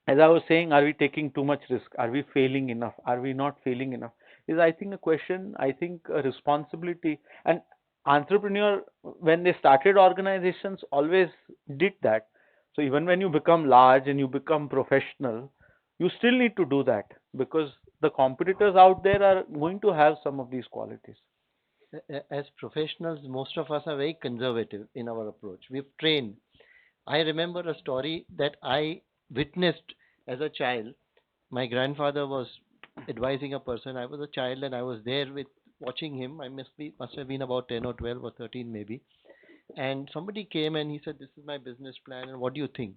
as I was saying, are we taking too much risk? Are we failing enough? Are we not failing enough? Is, I think, a question, I think a responsibility. And entrepreneur, when they started organizations, always did that. So even when you become large and you become professional, you still need to do that, because the competitors out there are going to have some of these qualities. As professionals, most of us are very conservative in our approach. We've trained. I remember a story that I witnessed as a child. My grandfather was advising a person. I was a child and I was there with watching him. I must have been about 10 or 12 or 13 maybe. And somebody came and he said, "This is my business plan, and what do you think?"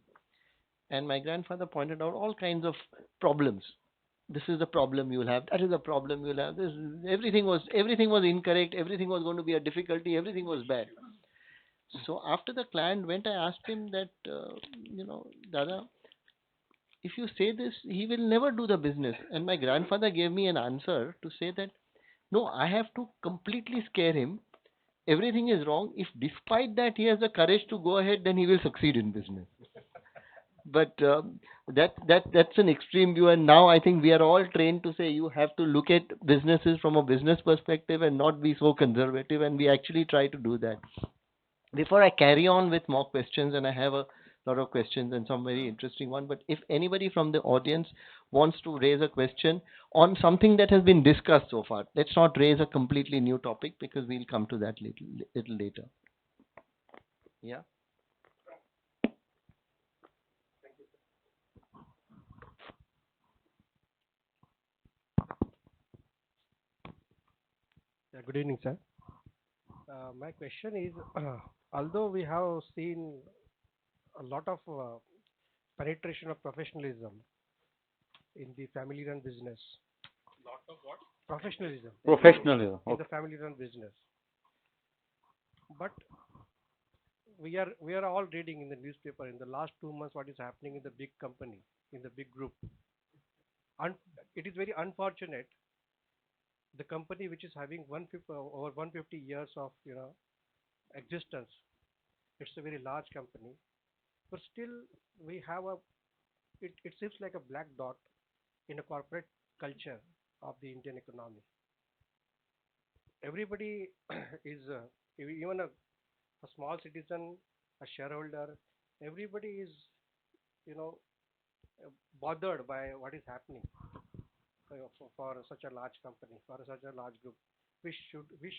And my grandfather pointed out all kinds of problems. This is the problem you'll have. That is the problem you'll have. This everything was incorrect. Everything was going to be a difficulty. Everything was bad. So after the client went, I asked him that, Dada, if you say this, he will never do the business. And my grandfather gave me an answer to say that, no, I have to completely scare him. Everything is wrong. If despite that he has the courage to go ahead, then he will succeed in business. But that's an extreme view, and now I think we are all trained to say you have to look at businesses from a business perspective and not be so conservative, and we actually try to do that. Before I carry on with more questions, and I have a lot of questions and some very interesting one, but if anybody from the audience wants to raise a question on something that has been discussed so far, let's not raise a completely new topic because we'll come to that little later. Yeah. Yeah, good evening, sir. My question is, although we have seen a lot of penetration of professionalism in the family-run business, professionalism Professionalism. in Okay. the family-run business, but we are all reading in the newspaper in the last 2 months what is happening in the big company, in the big group. Un- it is very unfortunate. The company which is having 150, over 150 years of existence, it's a very large company, but still we have it seems like a black dot in a corporate culture of the Indian economy. Everybody is even a small citizen, a shareholder, everybody is you know bothered by what is happening for such a large company, for such a large group. We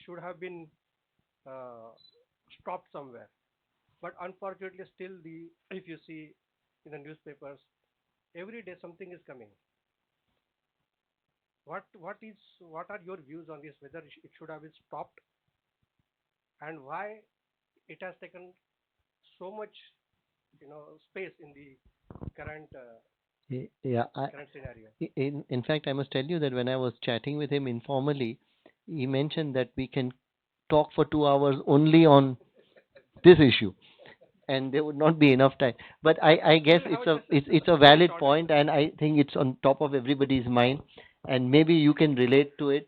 should have been uh, stopped somewhere. But unfortunately, still the if you see in the newspapers, every day something is coming. What are your views on this? Whether it should have been stopped, and why it has taken so much space in the current Yeah, current scenario. in fact, I must tell you that when I was chatting with him informally, he mentioned that we can talk for 2 hours only on this issue, and there would not be enough time. But I We guess will have it's a very valid short point, answer. and I think it's on top of everybody's mind, and maybe you can relate to it.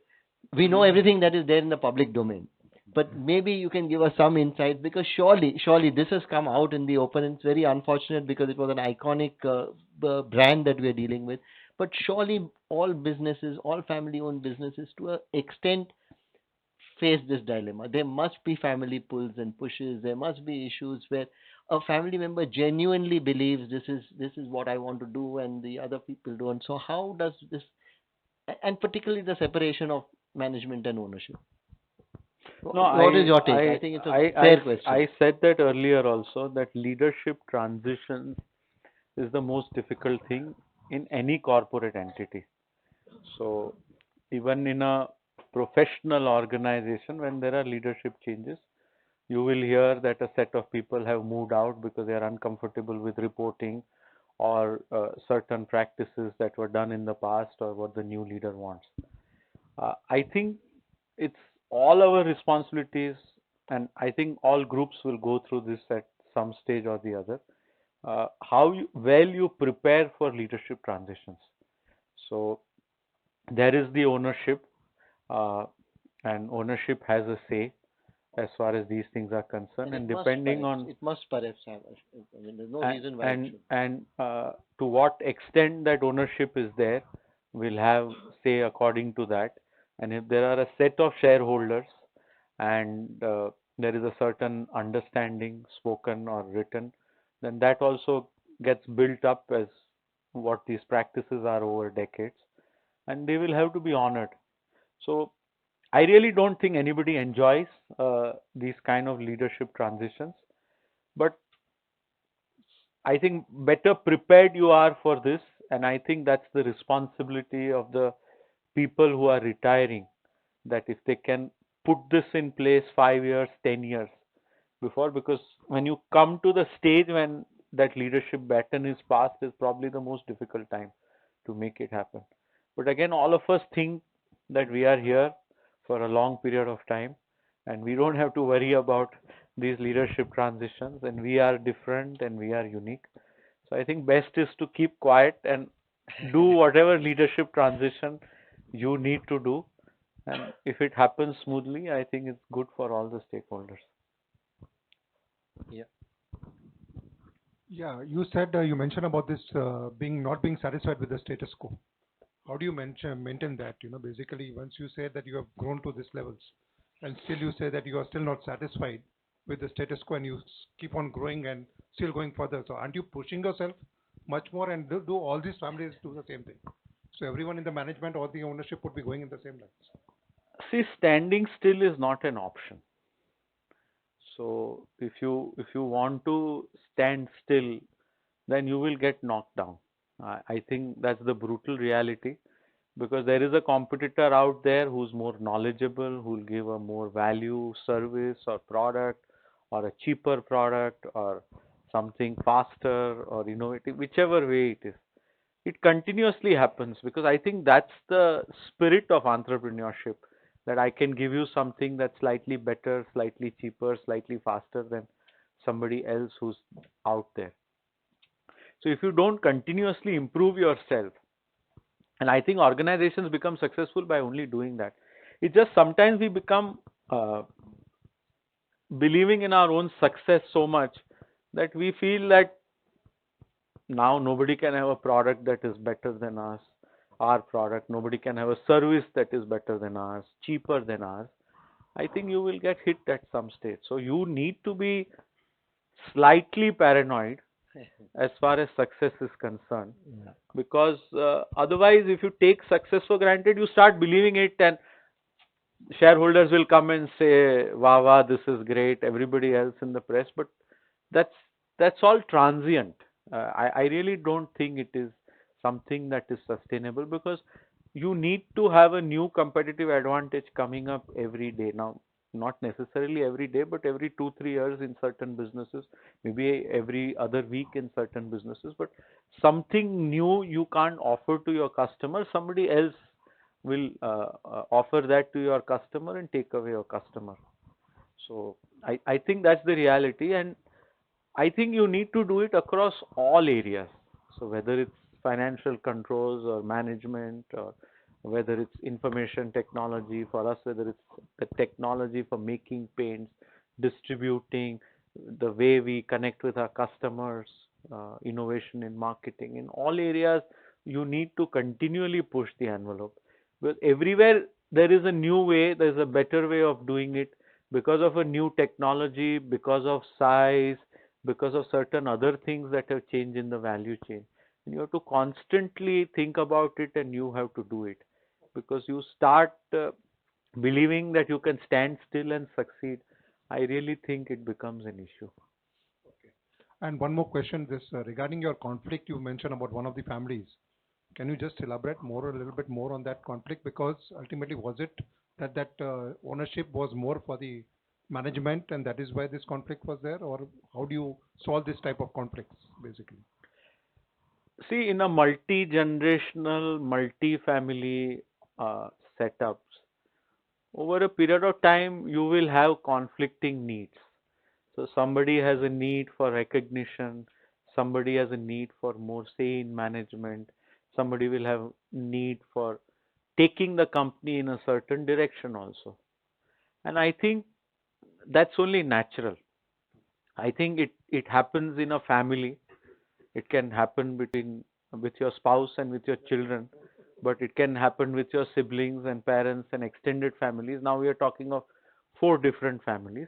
We know everything that is there in the public domain, but maybe you can give us some insight, because surely this has come out in the open, and it's very unfortunate because it was an iconic brand that we are dealing with. But surely all businesses, all family-owned businesses, to an extent, face this dilemma. There must be family pulls and pushes. There must be issues where a family member genuinely believes this is what I want to do, and the other people don't. So how does this, and particularly the separation of management and ownership? No, What is your take? I think it's a fair question. I said that earlier also, that leadership transitions is the most difficult thing in any corporate entity. So even in a professional organization, when there are leadership changes, you will hear that a set of people have moved out because they are uncomfortable with reporting or certain practices that were done in the past or what the new leader wants. I think it's all our responsibilities, and I think all groups will go through this at some stage or the other. Well you prepare for leadership transitions. So there is the ownership, uh, and ownership has a say as far as these things are concerned, And and depending on it must perhaps have. I mean, there's no and reason why it and, should. and to what extent that ownership is there will have say according to that. And if there are a set of shareholders and there is a certain understanding spoken or written, then that also gets built up as what these practices are over decades, and they will have to be honored. So I really don't think anybody enjoys these kind of leadership transitions, but I think better prepared you are for this, and I think that's the responsibility of the people who are retiring. That if they can put this in place 5 years, 10 years before, because when you come to the stage when that leadership baton is passed, is probably the most difficult time to make it happen. But again, all of us think that we are here for a long period of time, and we don't have to worry about these leadership transitions, and we are different and we are unique. So I think best is to keep quiet and do whatever leadership transition you need to do. And if it happens smoothly, I think it's good for all the stakeholders. Yeah. Yeah, you said you mentioned about this being not being satisfied with the status quo. How do you maintain that? Basically, once you say that you have grown to these levels, and still you say that you are still not satisfied with the status quo, and you keep on growing and still going further. So, aren't you pushing yourself much more? And do all these families do the same thing? So, everyone in the management or the ownership would be going in the same lines. See, standing still is not an option. So if you want to stand still, then you will get knocked down. I think that's the brutal reality, because there is a competitor out there who's more knowledgeable, who'll give a more value service or product, or a cheaper product, or something faster or innovative, whichever way it is. It continuously happens because I think that's the spirit of entrepreneurship, that I can give you something that's slightly better, slightly cheaper, slightly faster than somebody else who's out there. So if you don't continuously improve yourself, and I think organizations become successful by only doing that. It's just sometimes we become uh, believing in our own success so much that we feel that now nobody can have a product that is better than us, our product. Nobody can have a service that is better than ours, cheaper than ours. I think you will get hit at some stage. So you need to be slightly paranoid as far as success is concerned, Yeah. because otherwise, if you take success for granted, you start believing it, and shareholders will come and say, "Wow, wow, this is great." Everybody else in the press, but that's that's all transient. I really don't think it is something that is sustainable, because you need to have a new competitive advantage coming up every day. Now, not necessarily every day, but every 2 3 years in certain businesses, maybe every other week in certain businesses. But something new you can't offer to your customer, somebody else will offer that to your customer and take away your customer. So I think that's the reality, and I think you need to do it across all areas. So whether it's financial controls or management, or whether it's information technology for us, whether it's the technology for making paints, distributing, the way we connect with our customers, innovation in marketing, in all areas, you need to continually push the envelope. Because everywhere there is a new way, there's a better way of doing it because of a new technology, because of size, because of certain other things that have changed in the value chain. And you have to constantly think about it and you have to do it because you start believing that you can stand still and succeed. I really think it becomes an issue. Okay. And one more question, this regarding your conflict you mentioned about one of the families. Can you just elaborate more, a little bit more on that conflict? Because ultimately, was it that ownership was more for the management, and that is why this conflict was there, or how do you solve this type of conflicts, basically? See, in a multi-generational, multi-family setups, over a period of time, you will have conflicting needs. So somebody has a need for recognition, somebody has a need for more say in management, somebody will have need for taking the company in a certain direction also. And I think that's only natural. I think it happens in a family. It can happen between with your spouse and with your children, but it can happen with your siblings and parents and extended families. Now we are talking of four different families.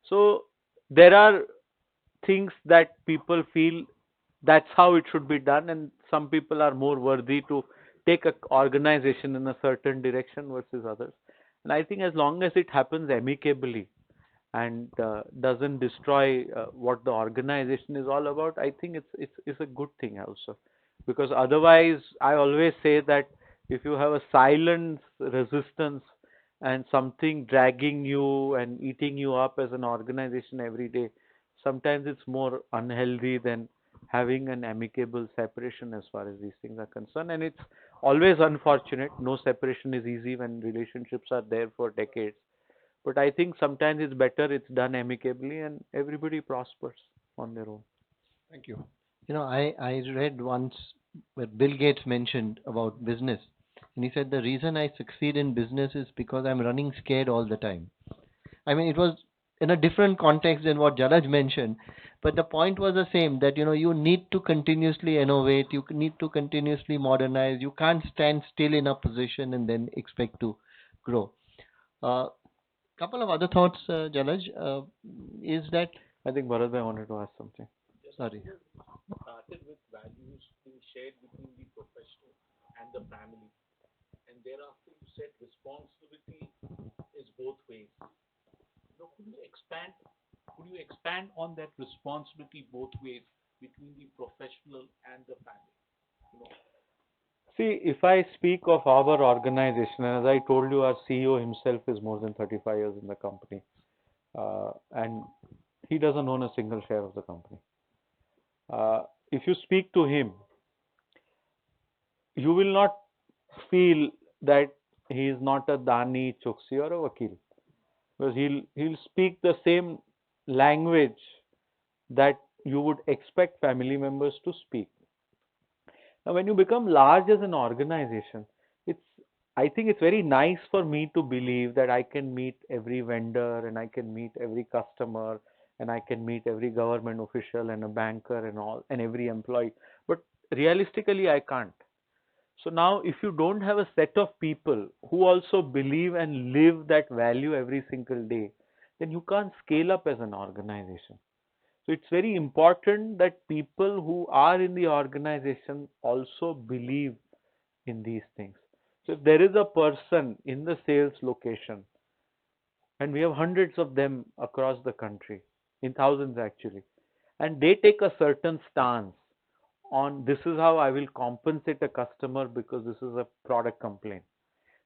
So there are things that people feel that's how it should be done, and some people are more worthy to take a organization in a certain direction versus others. And I think as long as it happens amicably and doesn't destroy what the organization is all about, I think it's a good thing also. Because otherwise, I always say that if you have a silent resistance and something dragging you and eating you up as an organization every day, sometimes it's more unhealthy than having an amicable separation as far as these things are concerned. And it's always unfortunate. No separation is easy when relationships are there for decades, but I think sometimes it's better it's done amicably and everybody prospers on their own. Thank you. I read once where Bill Gates mentioned about business, and he said the reason I succeed in business is because I'm running scared all the time. I mean, it was in a different context than what Jalaj mentioned, but the point was the same, that you need to continuously innovate, you need to continuously modernize. You can't stand still in a position and then expect to grow. Uh, Couple of other thoughts, Jalaj, is that I think Bharat bhai wanted to ask something. sorry. Started with values being shared between the professional and the family, and thereafter you said responsibility is both ways. Could you expand? Could you expand on that responsibility both ways between the professional and the family? You know, See, if I speak of our organization, and as I told you, our CEO himself is more than 35 years in the company, and he doesn't own a single share of the company. If you speak to him, you will not feel that he is not a Dani, Choksi, or a Vakil, because he'll speak the same language that you would expect family members to speak. Now, when you become large as an organization, it's I think it's very nice for me to believe that I can meet every vendor and I can meet every customer and I can meet every government official and a banker and all and every employee. But realistically, I can't. So now, if you don't have a set of people who also believe and live that value every single day, then you can't scale up as an organization. So it's very important that people who are in the organization also believe in these things. So if there is a person in the sales location, and we have hundreds of them across the country, in thousands actually, and they take a certain stance on this is how I will compensate a customer because this is a product complaint.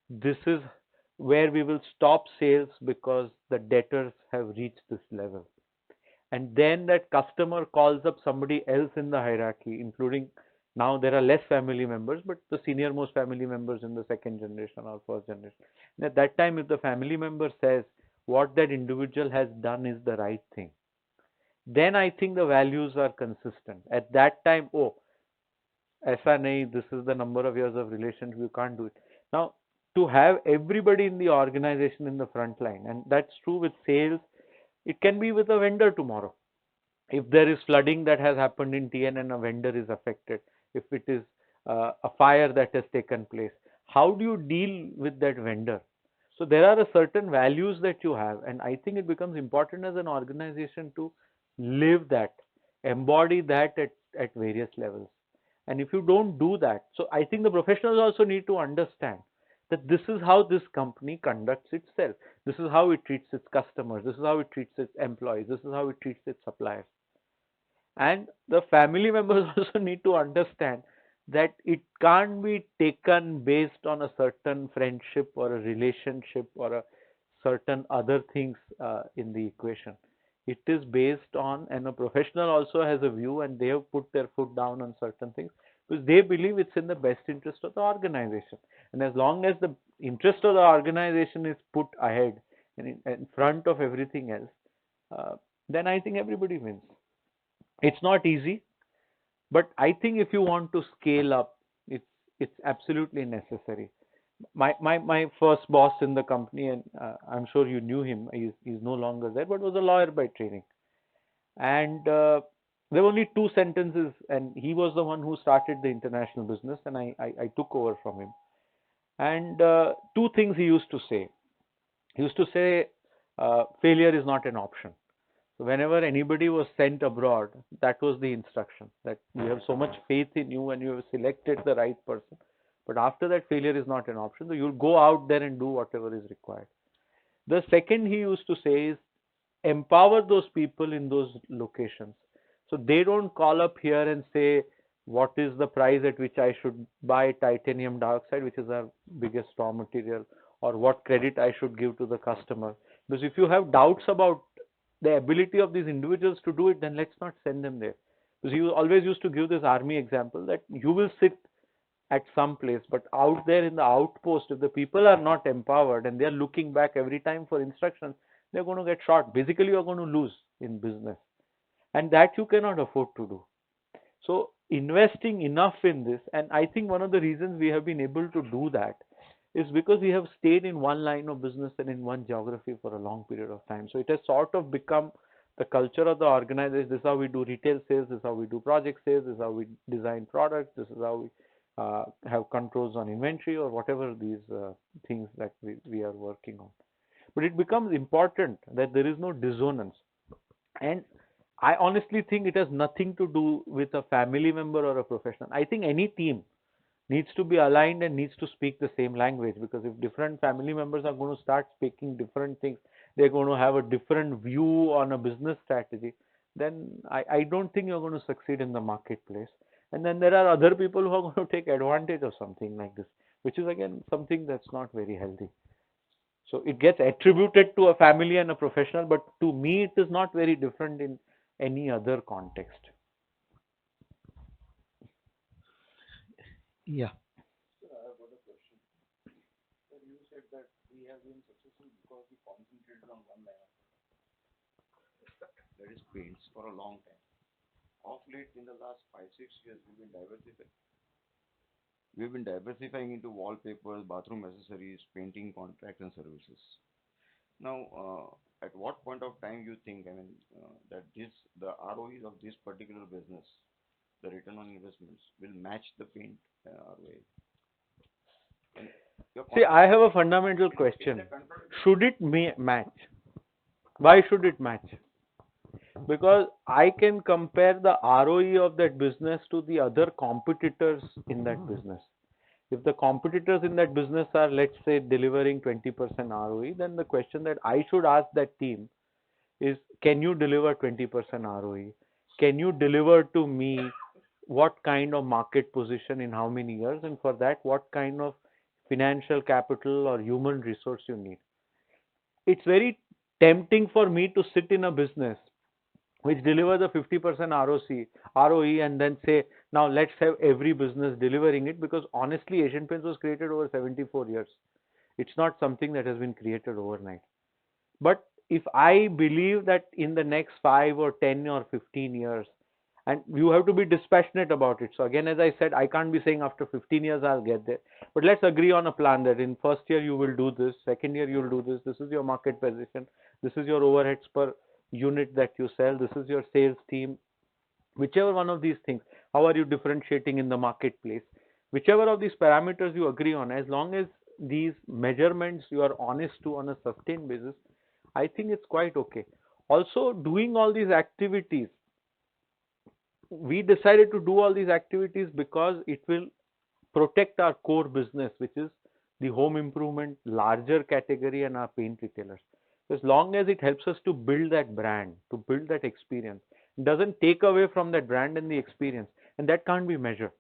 This is where we will stop sales because the debtors have reached this level. And then that customer calls up somebody else in the hierarchy, including now there are less family members, but the senior most family members in the second generation or first generation. And at that time, if the family member says what that individual has done is the right thing, then I think the values are consistent. At that time, oh, ऐसा नहीं, this is the number of years of relationship, you can't do it. Now, to have everybody in the organization in the front line, and that's true with sales, it can be with a vendor tomorrow. If there is flooding that has happened in TN and a vendor is affected, if it is a fire that has taken place, how do you deal with that vendor? So there are a certain values that you have, and I think it becomes important as an organization to live that, embody that at various levels. And if you don't do that, so I think the professionals also need to understand that this is how this company conducts itself. This is how it treats its customers. This is how it treats its employees. This is how it treats its suppliers. And the family members also need to understand that it can't be taken based on a certain friendship or a relationship or a certain other things in the equation. It is based on, and a professional also has a view, and they have put their foot down on certain things because they believe it's in the best interest of the organization. And as long as the interest of the organization is put ahead and in front of everything else, then I think everybody wins. It's not easy, but I think if you want to scale up, it's absolutely necessary. My first boss in the company, and I'm sure you knew him. He's no longer there, but was a lawyer by training. And there were only two sentences, and he was the one who started the international business, and I took over from him. And two things he used to say. He used to say, failure is not an option. So whenever anybody was sent abroad, that was the instruction, that we have so much faith in you and you have selected the right person. But after that, failure is not an option. So you'll go out there and do whatever is required. The second he used to say is empower those people in those locations. So they don't call up here and say, what is the price at which I should buy titanium dioxide, which is our biggest raw material, or what credit I should give to the customer. Because if you have doubts about the ability of these individuals to do it, then let's not send them there. Because you always used to give this army example that you will sit at some place, but out there in the outpost, if the people are not empowered and they are looking back every time for instructions, they're going to get shot. Basically, you're going to lose in business, and that you cannot afford to do. So investing enough in this, and I think one of the reasons we have been able to do that is because we have stayed in one line of business and in one geography for a long period of time. So it has sort of become the culture of the organization. This is how we do retail sales, this is how we do project sales, this is how we design products, this is how we have controls on inventory or whatever these things that we are working on. But it becomes important that there is no dissonance. And I honestly think it has nothing to do with a family member or a professional. I think any team needs to be aligned and needs to speak the same language, because if different family members are going to start speaking different things, they're going to have a different view on a business strategy, then I don't think you're going to succeed in the marketplace. And then there are other people who are going to take advantage of something like this, which is again something that's not very healthy. So it gets attributed to a family and a professional, but to me it is not very different in any other context. Yeah. Sir, I have got a question. Sir, you said that we have been successful because we concentrated on one line of product, that is paints, for a long time. Of late, in the last 5, 6 years, we've been diversifying into wallpapers, bathroom accessories, painting contracts, and services. Now, at what point of time you think, that the ROEs of this particular business, the return on investments, will match the paint ROI? And See, I have a fundamental question. Should it match? Why should it match? Because I can compare the ROE of that business to the other competitors in that business. If the competitors in that business are, let's say, delivering 20% ROE, then the question that I should ask that team is, can you deliver 20% ROE? Can you deliver to me what kind of market position in how many years? And for that, what kind of financial capital or human resource you need. It's very tempting for me to sit in a business which delivers a 50% ROE and then say, now let's have every business delivering it, because honestly, Asian Paints was created over 74 years. It's not something that has been created overnight. But if I believe that in the next 5 or 10 or 15 years, and you have to be dispassionate about it. So again, as I said, I can't be saying after 15 years I'll get there. But let's agree on a plan that in first year you will do this, second year you will do this, this is your market position, this is your overheads per unit that you sell, this is your sales team, whichever one of these things, how are you differentiating in the marketplace, whichever of these parameters you agree on, as long as these measurements you are honest to on a sustained basis, I think it's quite okay. Also, doing all these activities, we decided to do all these activities because it will protect our core business, which is the home improvement larger category and our paint retailers. As long as it helps us to build that brand, to build that experience, it doesn't take away from that brand and the experience, and that can't be measured.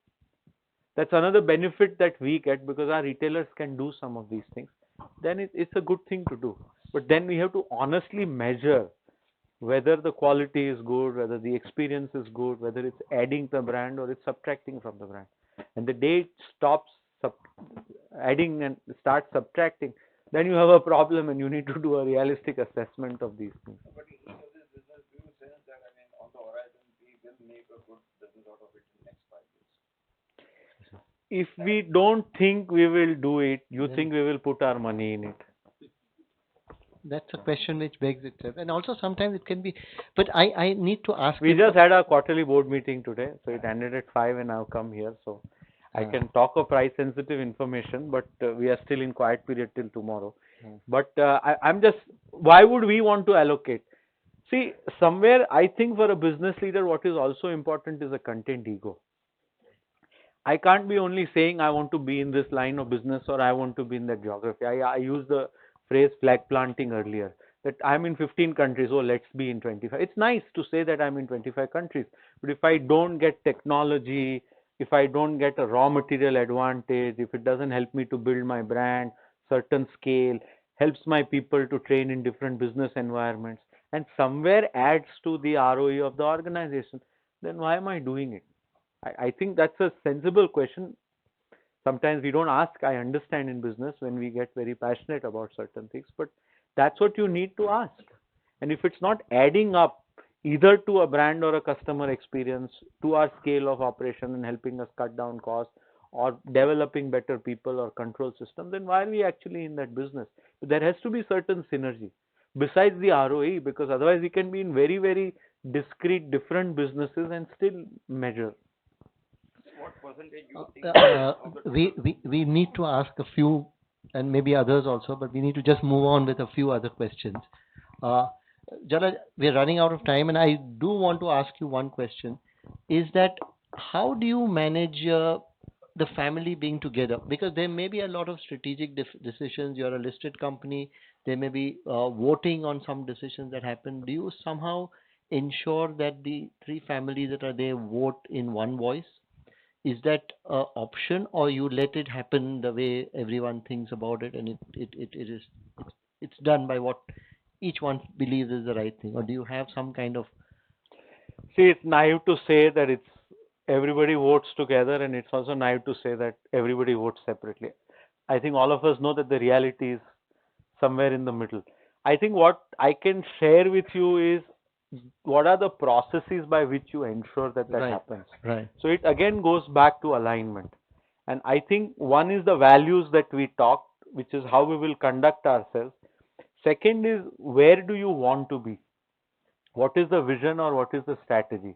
That's another benefit that we get because our retailers can do some of these things. Then it's a good thing to do. But then we have to honestly measure whether the quality is good, whether the experience is good, whether it's adding the brand or it's subtracting from the brand. And the day it stops adding and starts subtracting, then you have a problem and you need to do a realistic assessment of these things. But in each of this business, do you sense that, I mean, on the horizon, we will make a good business out of it in the next 5 years? If we don't think we will do it, you think we will put our money in it? That's a question which begs itself. And also sometimes it can be, but I need to ask We you. just had our quarterly board meeting today, so it ended at 5 and I've come here, so I can talk of price sensitive information, but we are still in quiet period till tomorrow. But I'm just, why would we want to allocate? See, somewhere I think for a business leader, what is also important is a content ego. I can't be only saying I want to be in this line of business or I want to be in that geography. I used the phrase flag planting earlier, that I'm in 15 countries, oh, let's be in 25. It's nice to say that I'm in 25 countries, but if I don't get technology, if I don't get a raw material advantage, if it doesn't help me to build my brand, certain scale, helps my people to train in different business environments, and somewhere adds to the ROE of the organization, then why am I doing it? I think that's a sensible question. Sometimes we don't ask. I understand in business when we get very passionate about certain things, but that's what you need to ask. And if it's not adding up either to a brand or a customer experience, to our scale of operation and helping us cut down costs or developing better people or control system, then why are we actually in that business? There has to be certain synergy besides the ROE, because otherwise we can be in very, very discrete different businesses and still measure. What percentage you think? We need to ask a few, and maybe others also, but we need to just move on with a few other questions. Jalaj, we're running out of time, and I do want to ask you one question: is that how do you manage the family being together? Because there may be a lot of strategic decisions. You're a listed company. There may be voting on some decisions that happen. Do you somehow ensure that the three families that are there vote in one voice? Is that an option, or you let it happen the way everyone thinks about it, and it's done by what each one believes is the right thing? Or do you have some kind of... See, it's naive to say that it's everybody votes together, and it's also naive to say that everybody votes separately. I think all of us know that the reality is somewhere in the middle. I think what I can share with you is what are the processes by which you ensure that Right. happens. Right. So it again goes back to alignment. And I think one is the values that we talked, which is how we will conduct ourselves. Second is, where do you want to be? What is the vision or what is the strategy?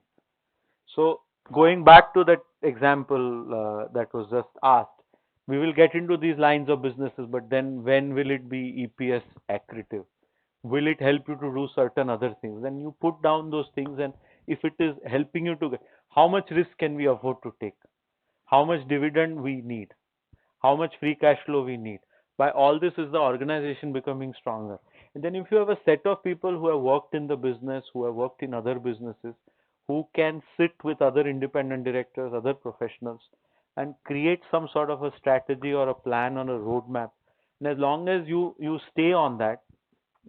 So going back to that example that was just asked, we will get into these lines of businesses, but then when will it be EPS accretive? Will it help you to do certain other things? Then you put down those things, and if it is helping you to get, how much risk can we afford to take? How much dividend we need? How much free cash flow we need? By all this is the organization becoming stronger. And then if you have a set of people who have worked in the business, who have worked in other businesses, who can sit with other independent directors, other professionals, and create some sort of a strategy or a plan or a roadmap. And as long as you stay on that,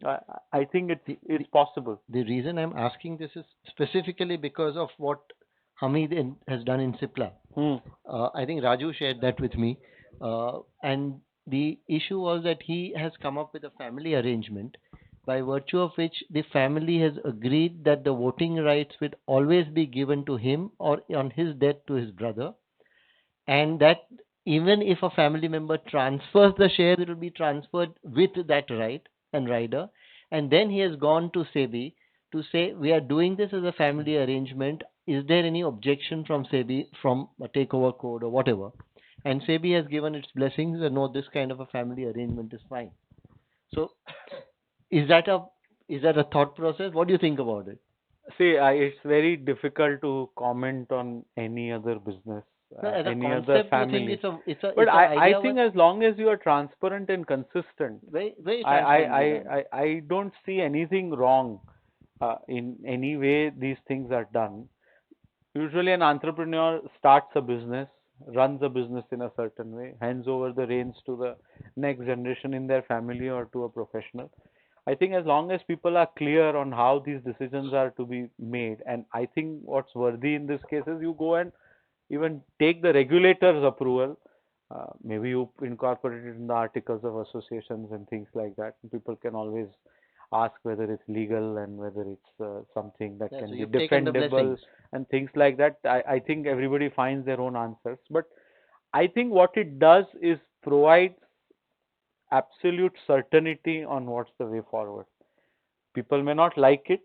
I, I think it's possible. The reason I'm asking this is specifically because of what Hamid has done in Sipla. Hmm. I think Raju shared that with me. And the issue was that he has come up with a family arrangement by virtue of which the family has agreed that the voting rights will always be given to him or on his death to his brother, and that even if a family member transfers the share, it will be transferred with that right and rider. And then he has gone to SEBI to say, we are doing this as a family arrangement. Is there any objection from SEBI from a takeover code or whatever? And SEBI has given its blessings and no, this kind of a family arrangement is fine. So, is that a thought process? What do you think about it? See, it's very difficult to comment on any other business, No, as a any other concept, you think family. it's a But it's a I idea think was as long as you are transparent and consistent, very I I transparently I done. I don't see anything wrong in any way these things are done. Usually, an entrepreneur starts a business, runs a business in a certain way, hands over the reins to the next generation in their family or to a professional. I think as long as people are clear on how these decisions are to be made, and I think what's worthy in this case is you go and even take the regulator's approval. Maybe you incorporate it in the articles of associations and things like that. People can always ask whether it's legal and whether it's something that Yeah, so can be you've taken the defendable blessings. and things like that. I think everybody finds their own answers. But I think what it does is provide absolute certainty on what's the way forward. People may not like it,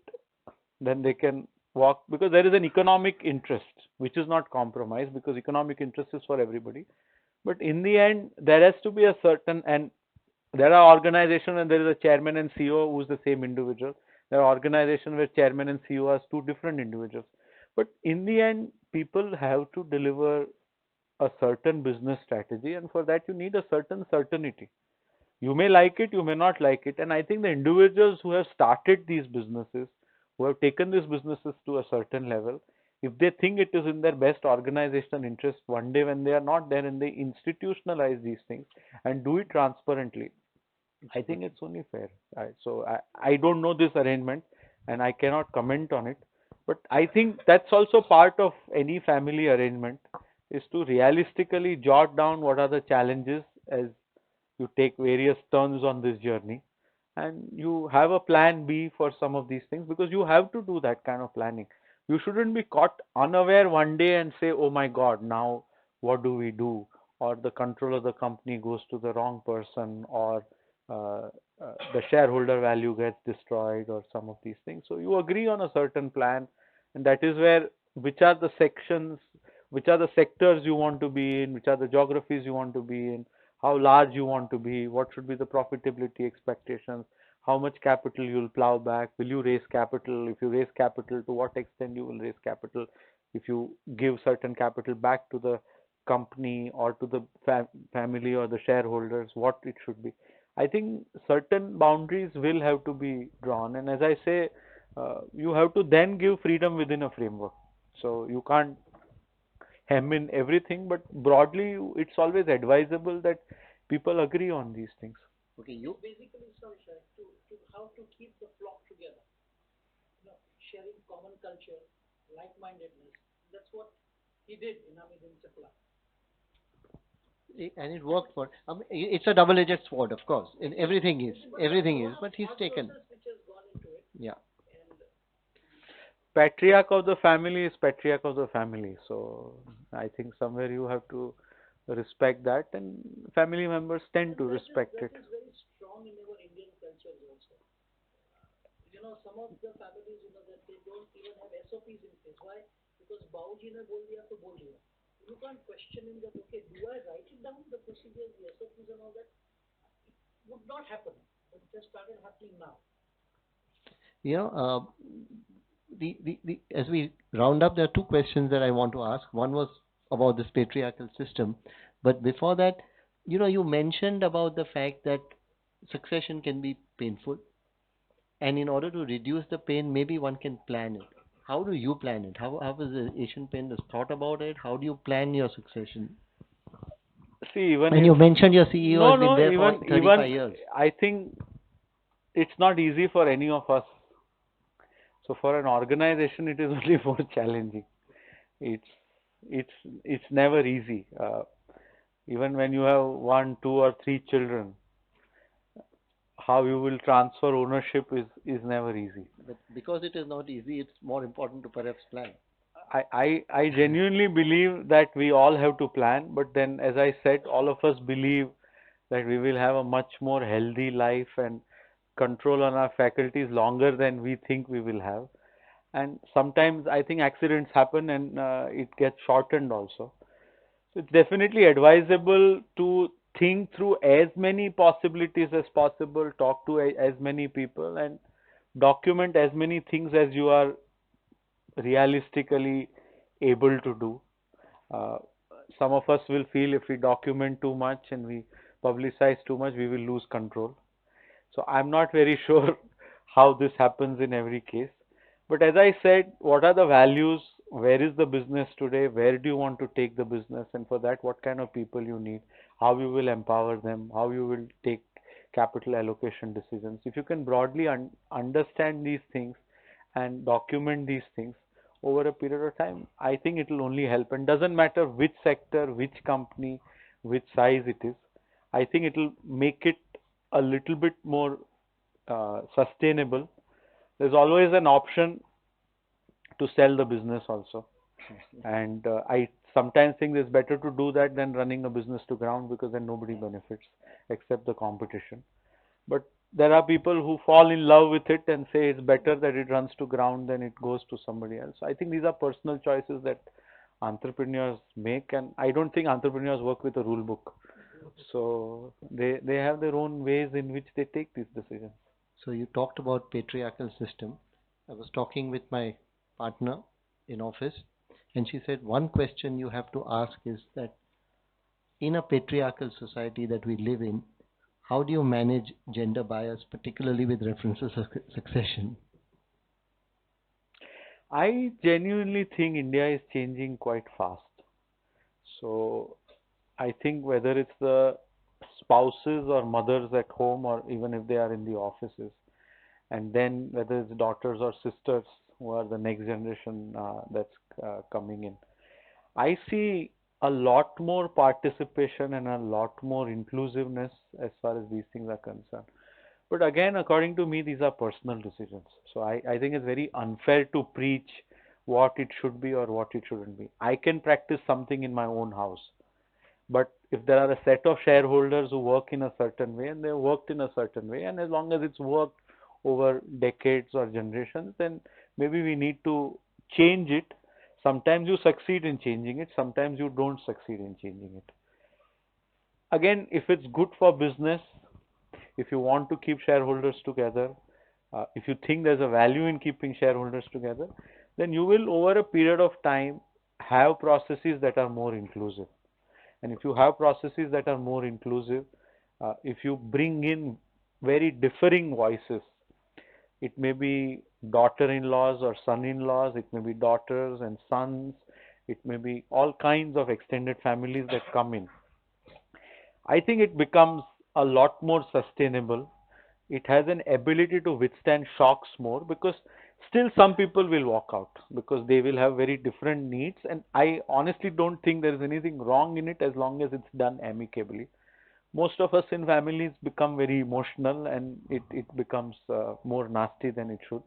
then they can walk because there is an economic interest which is not compromised because economic interest is for everybody. But in the end, there has to be a certain, and there are organizations and there is a chairman and CEO who is the same individual. There are organizations where chairman and CEO are two different individuals. But in the end, people have to deliver a certain business strategy, and for that you need a certain certainty. You may like it, you may not like it, and I think the individuals who have started these businesses, who have taken these businesses to a certain level, if they think it is in their best organizational interest, one day when they are not there and they institutionalize these things and do it transparently, I think it's only fair. I don't know this arrangement and I cannot comment on it, but I think that's also part of any family arrangement is to realistically jot down what are the challenges as you take various turns on this journey, and you have a plan B for some of these things because you have to do that kind of planning. You shouldn't be caught unaware one day and say, oh my God, now what do we do? Or the control of the company goes to the wrong person, or uh, the shareholder value gets destroyed, or some of these things. So you agree on a certain plan, and that is where which are the sections, which are the sectors you want to be in, which are the geographies you want to be in, how large you want to be, what should be the profitability expectations, how much capital you will plow back, will you raise capital, if you raise capital, to what extent you will raise capital, if you give certain capital back to the company or to the family or the shareholders, what it should be. I think certain boundaries will have to be drawn, and as I say, you have to then give freedom within a framework. So you can't hem in everything, but broadly, it's always advisable that people agree on these things. Okay, It's you basically, sorry, sir, to how to keep the flock together. Sharing common culture, like-mindedness. That's what he did in Amit in Chapla. and it worked for. It's a double-edged sword, of course. And everything is. But he's taken. Process which has gone into it, Yeah. and Patriarch of the family is patriarch of the family. So I think somewhere you have to respect that, and family members tend to respect that it. is very strong in our Indian cultures also. Some of the families, that they don't even have SOPs in place. Why? Because Bauji ne bol diya to bol diya. You can't question him that, okay, do I write it down, the procedures, the SOPs and all that? It would not happen. It just started happening now. You know, as we round up, there are two questions that I want to ask. One was about this patriarchal system, but before that, you mentioned about the fact that succession can be painful, and in order to reduce the pain, maybe one can plan it. How do you plan it? How has the Asian Paint has thought about it? How do you plan your succession? See, even And if you mentioned your CEO no, has been no, there for even 35 years. I think it's not easy for any of us. So for an organization, it is only more challenging. It's it's it's never easy. Even when you have one, two, or three children, how you will transfer ownership is never easy. But because it is not easy, it's more important to perhaps plan. I genuinely believe that we all have to plan, but then, as I said, all of us believe that we will have a much more healthy life and control on our faculties longer than we think we will have. And sometimes I think accidents happen and it gets shortened also. So it's definitely advisable to think through as many possibilities as possible, talk to as many people, and document as many things as you are realistically able to do. Uh, some of us will feel if we document too much and we publicize too much, we will lose control. So I'm not very sure how this happens in every case. But as I said, what are the values? Where is the business today? Where do you want to take the business? And for that, what kind of people you need? How you will empower them? How you will take capital allocation decisions? If you can broadly understand these things and document these things over a period of time, I think it will only help. And doesn't matter which sector, which company, which size it is. I think it will make it a little bit more sustainable. There's always an option to sell the business also, and I sometimes think it's better to do that than running a business to ground, because then nobody benefits except the competition. But there are people who fall in love with it and say it's better that it runs to ground than it goes to somebody else. I think these are personal choices that entrepreneurs make, and I don't think entrepreneurs work with a rule book. So they have their own ways in which they take these decisions. So you talked about patriarchal system. I was talking with my partner in office, and she said one question you have to ask is that in a patriarchal society that we live in, how do you manage gender bias, particularly with reference to succession? I genuinely think India is changing quite fast. So I think whether it's the spouses or mothers at home, or even if they are in the offices, and then whether it's daughters or sisters who are the next generation that's coming in, I see a lot more participation and a lot more inclusiveness as far as these things are concerned. But again, according to me, these are personal decisions. So I think it's very unfair to preach what it should be or what it shouldn't be. I can practice something in my own house, but if there are a set of shareholders who work in a certain way and they worked in a certain way, and as long as it's worked over decades or generations, then maybe we need to change it. Sometimes you succeed in changing it, sometimes you don't succeed in changing it. Again, if it's good for business, if you want to keep shareholders together, if you think there's a value in keeping shareholders together, then you will, over a period of time, have processes that are more inclusive. And if you have processes that are more inclusive, if you bring in very differing voices, it may be daughter-in-laws or son-in-laws, it may be daughters and sons, it may be all kinds of extended families that come in. I think it becomes a lot more sustainable. It has an ability to withstand shocks more, because still some people will walk out because they will have very different needs, and I honestly don't think there is anything wrong in it as long as it's done amicably. Most of us in families become very emotional, and it becomes more nasty than it should.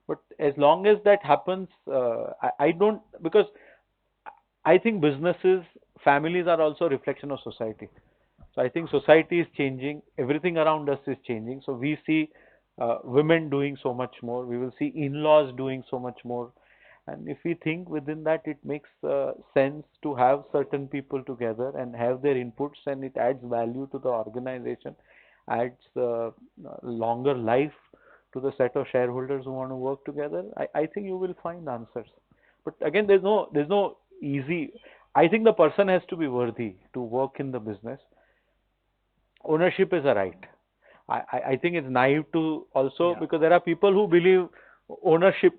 But as long as that happens, I don't, because I think businesses, families are also a reflection of society. So I think society is changing. Everything around us is changing. So we see women doing so much more. We will see in-laws doing so much more. And if we think within that, it makes sense to have certain people together and have their inputs, and it adds value to the organization, adds longer life to the set of shareholders who want to work together. I think you will find answers. But again, there's no easy. I think the person has to be worthy to work in the business. Ownership is a right. I think it's naive to also, Yeah. because there are people who believe ownership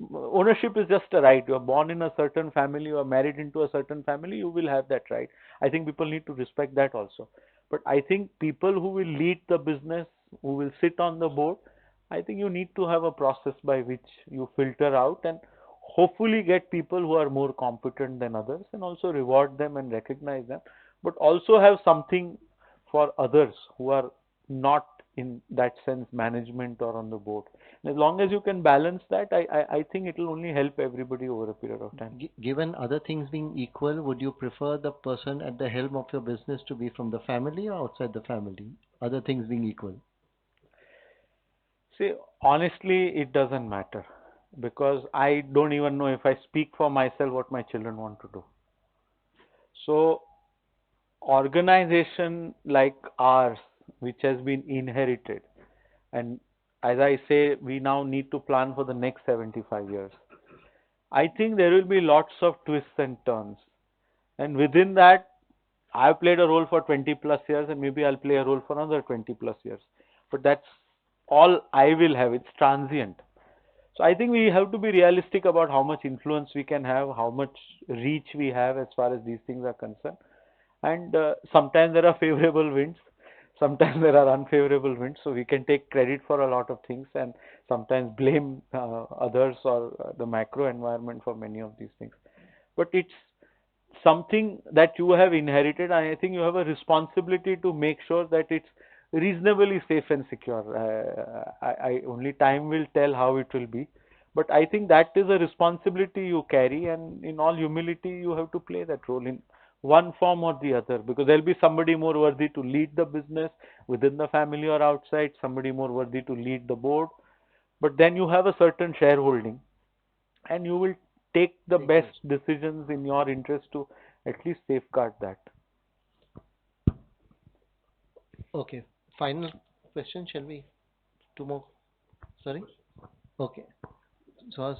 is just a right. You are born in a certain family, you are married into a certain family, you will have that right. I think people need to respect that also. But I think people who will lead the business, who will sit on the board, I think you need to have a process by which you filter out and hopefully get people who are more competent than others, and also reward them and recognize them, but also have something for others who are not in that sense management or on the board. As long as you can balance that, I think it will only help everybody over a period of time. Given other things being equal, would you prefer the person at the helm of your business to be from the family or outside the family? Other things being equal. See, honestly, it doesn't matter because I don't even know if I speak for myself what my children want to do. So, organization like ours, which has been inherited, and as I say, we now need to plan for the next 75 years. I think there will be lots of twists and turns. And within that, I've played a role for 20 plus years, and maybe I'll play a role for another 20 plus years. But that's all I will have. It's transient. So I think we have to be realistic about how much influence we can have, how much reach we have as far as these things are concerned. And sometimes there are favorable winds, sometimes there are unfavorable winds. So we can take credit for a lot of things and sometimes blame others or the macro environment for many of these things. But it's something that you have inherited, and I think you have a responsibility to make sure that it's reasonably safe and secure. I only time will tell how it will be, but I think that is a responsibility you carry, and in all humility, you have to play that role in one form or the other, because there'll be somebody more worthy to lead the business within the family or outside, somebody more worthy to lead the board, but then you have a certain shareholding and you will take the best decisions in your interest to at least safeguard that. Okay. Final question, shall we? Two more. Sorry? Okay. So,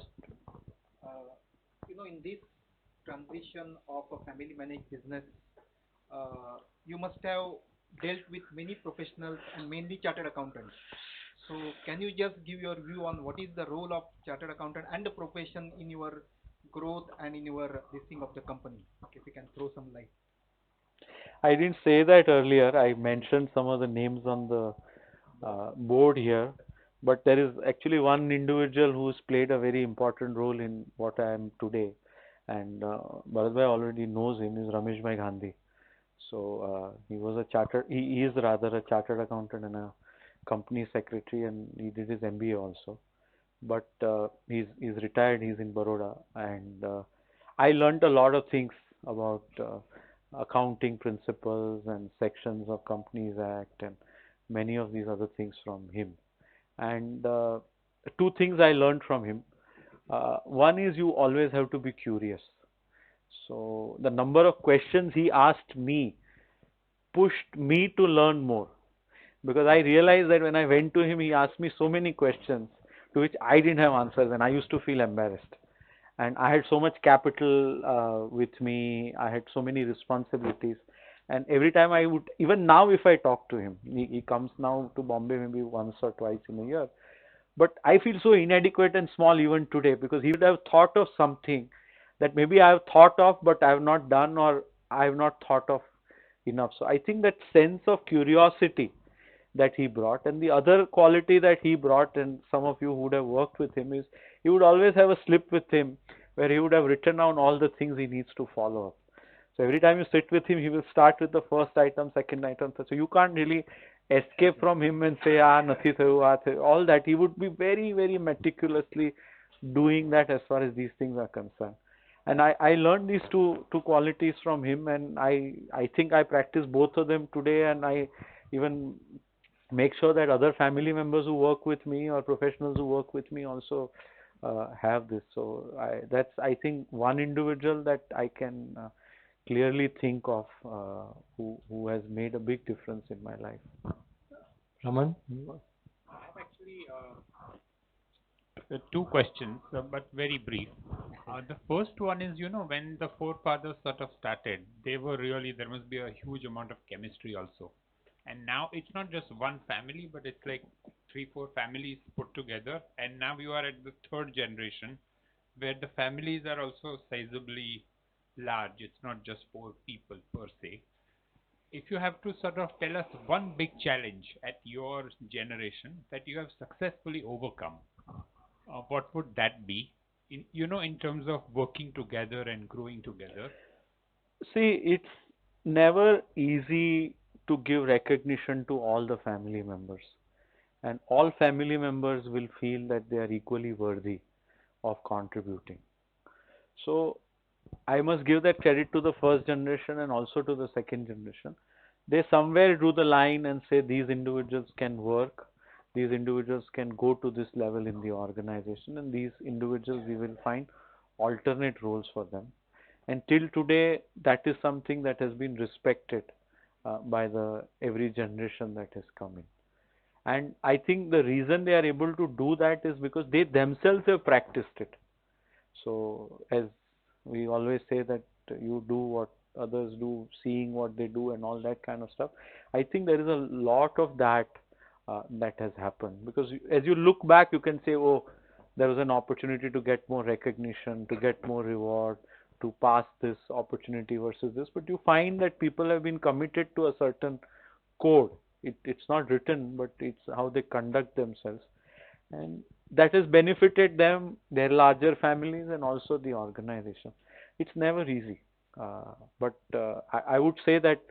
In this transition of a family managed business, you must have dealt with many professionals and mainly chartered accountants. So, can you just give your view on what is the role of chartered accountant and the profession in your growth and in your this thing of the company? If you can throw some light. I didn't say that earlier. I mentioned some of the names on the board here, but there is actually one individual who's played a very important role in what I am today, and Bharat Bhai already knows him. Is Ramesh Bhai Gandhi. So he was a chartered. He is rather a chartered accountant and a company secretary, and he did his MBA also. But he's retired. He's in Baroda, and I learned a lot of things about accounting principles and sections of Companies Act and many of these other things from him. And two things I learned from him. One is you always have to be curious. So the number of questions he asked me pushed me to learn more, because I realized that when I went to him, he asked me so many questions to which I didn't have answers, and I used to feel embarrassed. And I had so much capital with me, I had so many responsibilities, and every time I would, even now, if I talk to him, he comes now to Bombay maybe once or twice in a year, but I feel so inadequate and small even today, because he would have thought of something that maybe I have thought of but I have not done, or I have not thought of enough. So I think that sense of curiosity that he brought, and the other quality that he brought, and some of you who would have worked with him, is he would always have a slip with him where he would have written down all the things he needs to follow up. So every time you sit with him, he will start with the first item, second item. So you can't really escape from him and say, nathi thayu, thayun," all that. He would be very, very meticulously doing that as far as these things are concerned. And I learned these two qualities from him, and I think I practice both of them today, and I even make sure that other family members who work with me or professionals who work with me also have this. So that's, I think, one individual that I can clearly think of who has made a big difference in my life. Raman? I have actually two questions, but very brief. The first one is, when the forefathers sort of started, they were really, there must be a huge amount of chemistry also. And now it's not just one family, but it's like three, four families put together. And now you are at the third generation where the families are also sizably large. It's not just four people per se. If you have to sort of tell us one big challenge at your generation that you have successfully overcome, what would that be? In terms of working together and growing together. See, it's never easy to give recognition to all the family members, and all family members will feel that they are equally worthy of contributing. So I must give that credit to the first generation and also to the second generation. They somewhere drew the line and say these individuals can work, these individuals can go to this level in the organization, and these individuals we will find alternate roles for them. And till today, that is something that has been respected by the every generation that has come in. And I think the reason they are able to do that is because they themselves have practiced it. So, as we always say that you do what others do, seeing what they do, and all that kind of stuff. I think there is a lot of that that has happened because as you look back, you can say, oh, there was an opportunity to get more recognition, to get more reward, to pass this opportunity versus this. But you find that people have been committed to a certain code. It's not written, but it's how they conduct themselves, and that has benefited them, their larger families, and also the organization. It's never easy, but I would say that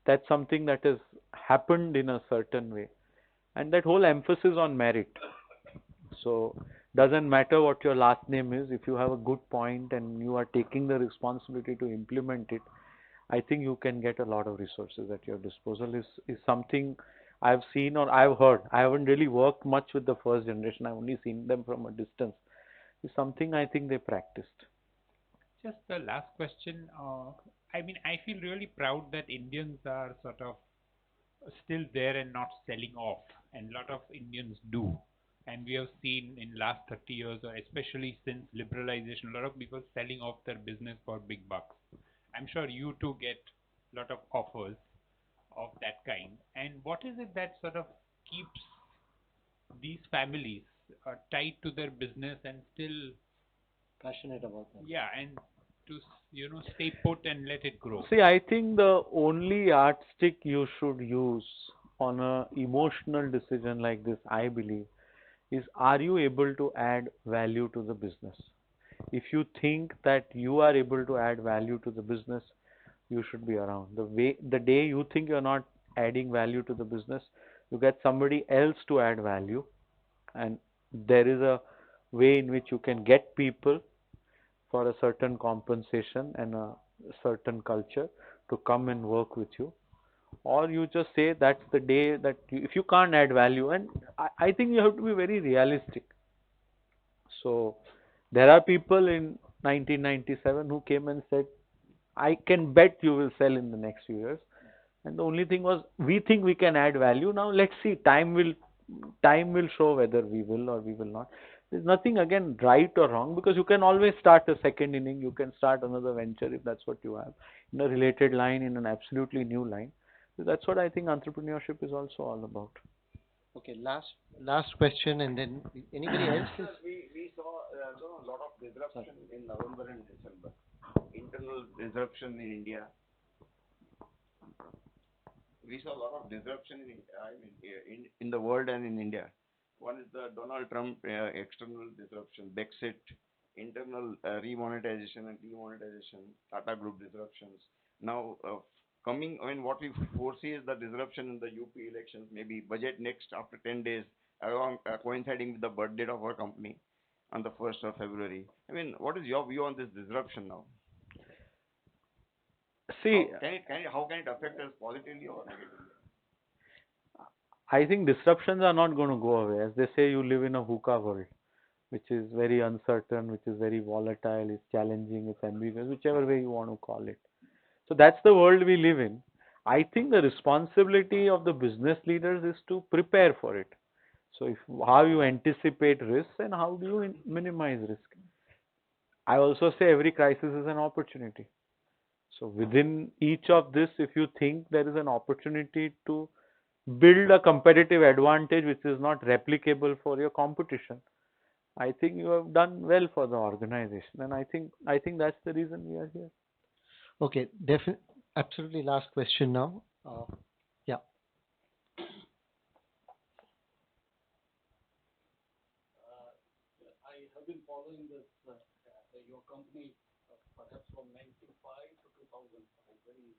that's something that has happened in a certain way, and that whole emphasis on merit. So doesn't matter what your last name is, if you have a good point and you are taking the responsibility to implement it, I think you can get a lot of resources at your disposal. Is something I've seen or I've heard. I haven't really worked much with the first generation. I've only seen them from a distance. Is something I think they practiced. Just the last question. I mean, I feel really proud that Indians are sort of still there and not selling off, and a lot of Indians do. And we have seen in last 30 years, or especially since liberalization, a lot of people selling off their business for big bucks. I'm sure you too get a lot of offers of that kind. And what is it that sort of keeps these families tied to their business and still, Passionate about that. yeah, and to stay put and let it grow? See, I think the only yardstick you should use on a emotional decision like this, I believe, is are you able to add value to the business? If you think that you are able to add value to the business, you should be around. The day you think you're not adding value to the business, you get somebody else to add value, and there is a way in which you can get people for a certain compensation and a certain culture to come and work with you, or you just say that's the day that if you can't add value, and I think you have to be very realistic. So there are people in 1997 who came and said, I can bet you will sell in the next few years. And the only thing was, we think we can add value. Now let's see. Time will show whether we will or we will not. There's nothing again right or wrong because you can always start a second inning. You can start another venture if that's what you have in a related line, in an absolutely new line. So that's what I think entrepreneurship is also all about. Okay, last question, and then anybody else is We saw a lot of disruption in November and December. Internal disruption in India. We saw a lot of disruption in the world and in India. One is the Donald Trump external disruption, Brexit, internal remonetization and demonetization, Tata Group disruptions. Now, coming, I mean, what we foresee is the disruption in the UP elections, maybe budget next after 10 days, along coinciding with the birth date of our company on the 1st of February. I mean, what is your view on this disruption now? See, How can it affect us positively or negatively? I think disruptions are not going to go away. As they say, you live in a VUCA world, which is very uncertain, which is very volatile, it's challenging, it's ambiguous, whichever way you want to call it. So that's the world we live in. I think the responsibility of the business leaders is to prepare for it. So if how you anticipate risks and how do you minimize risk. I also say every crisis is an opportunity. So within each of this, if you think there is an opportunity to build a competitive advantage which is not replicable for your competition, I think you have done well for the organization, and I think that's the reason we are here. Okay, definitely, absolutely. Last question now. Yeah. I have been following this your company perhaps from 95 to 2005 very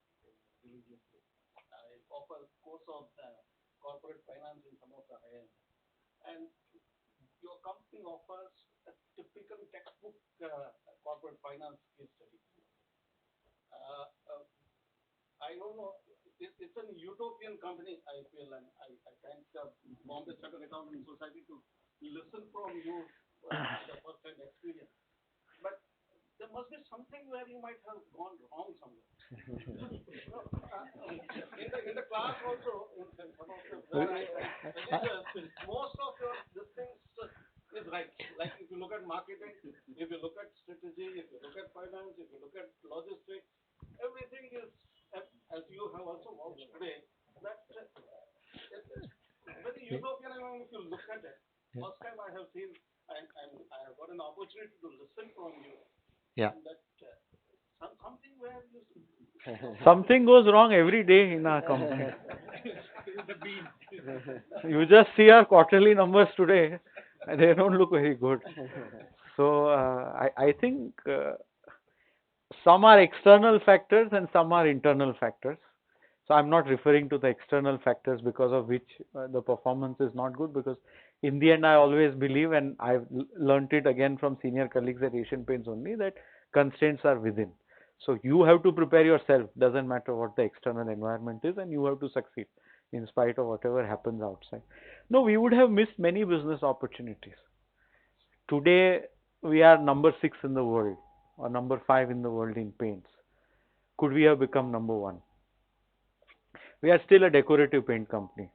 religiously. I offer course of corporate finance in some of the higher end, and your company offers a typical textbook corporate finance case study. Uh, uh, I don't know. It's a utopian company, I feel, and I thank Bombay Chartered Accounting Society to listen from you the first-hand experience. But there must be something where you might have gone wrong somewhere. In the class also, in some of the most of your this things is right. Like if you look at marketing, if you look at strategy, if you look at finance, if you look at logistics, everything is as you have also watched today. That it's very utopian. I mean, if you look at it, first time I have seen, and I have got an opportunity to listen from you. Yeah. And that something where you Something goes wrong every day in our company. You just see our quarterly numbers today, and they don't look very good. So I think some are external factors and some are internal factors. So I'm not referring to the external factors because of which the performance is not good, because in the end I always believe, and I've learnt it again from senior colleagues at Asian Paints only, that constraints are within. So you have to prepare yourself, doesn't matter what the external environment is, and you have to succeed in spite of whatever happens outside. No, we would have missed many business opportunities. Today we are number 6 in the world or number 5 in the world in paints. Could we have become number 1? We are still a decorative paint company.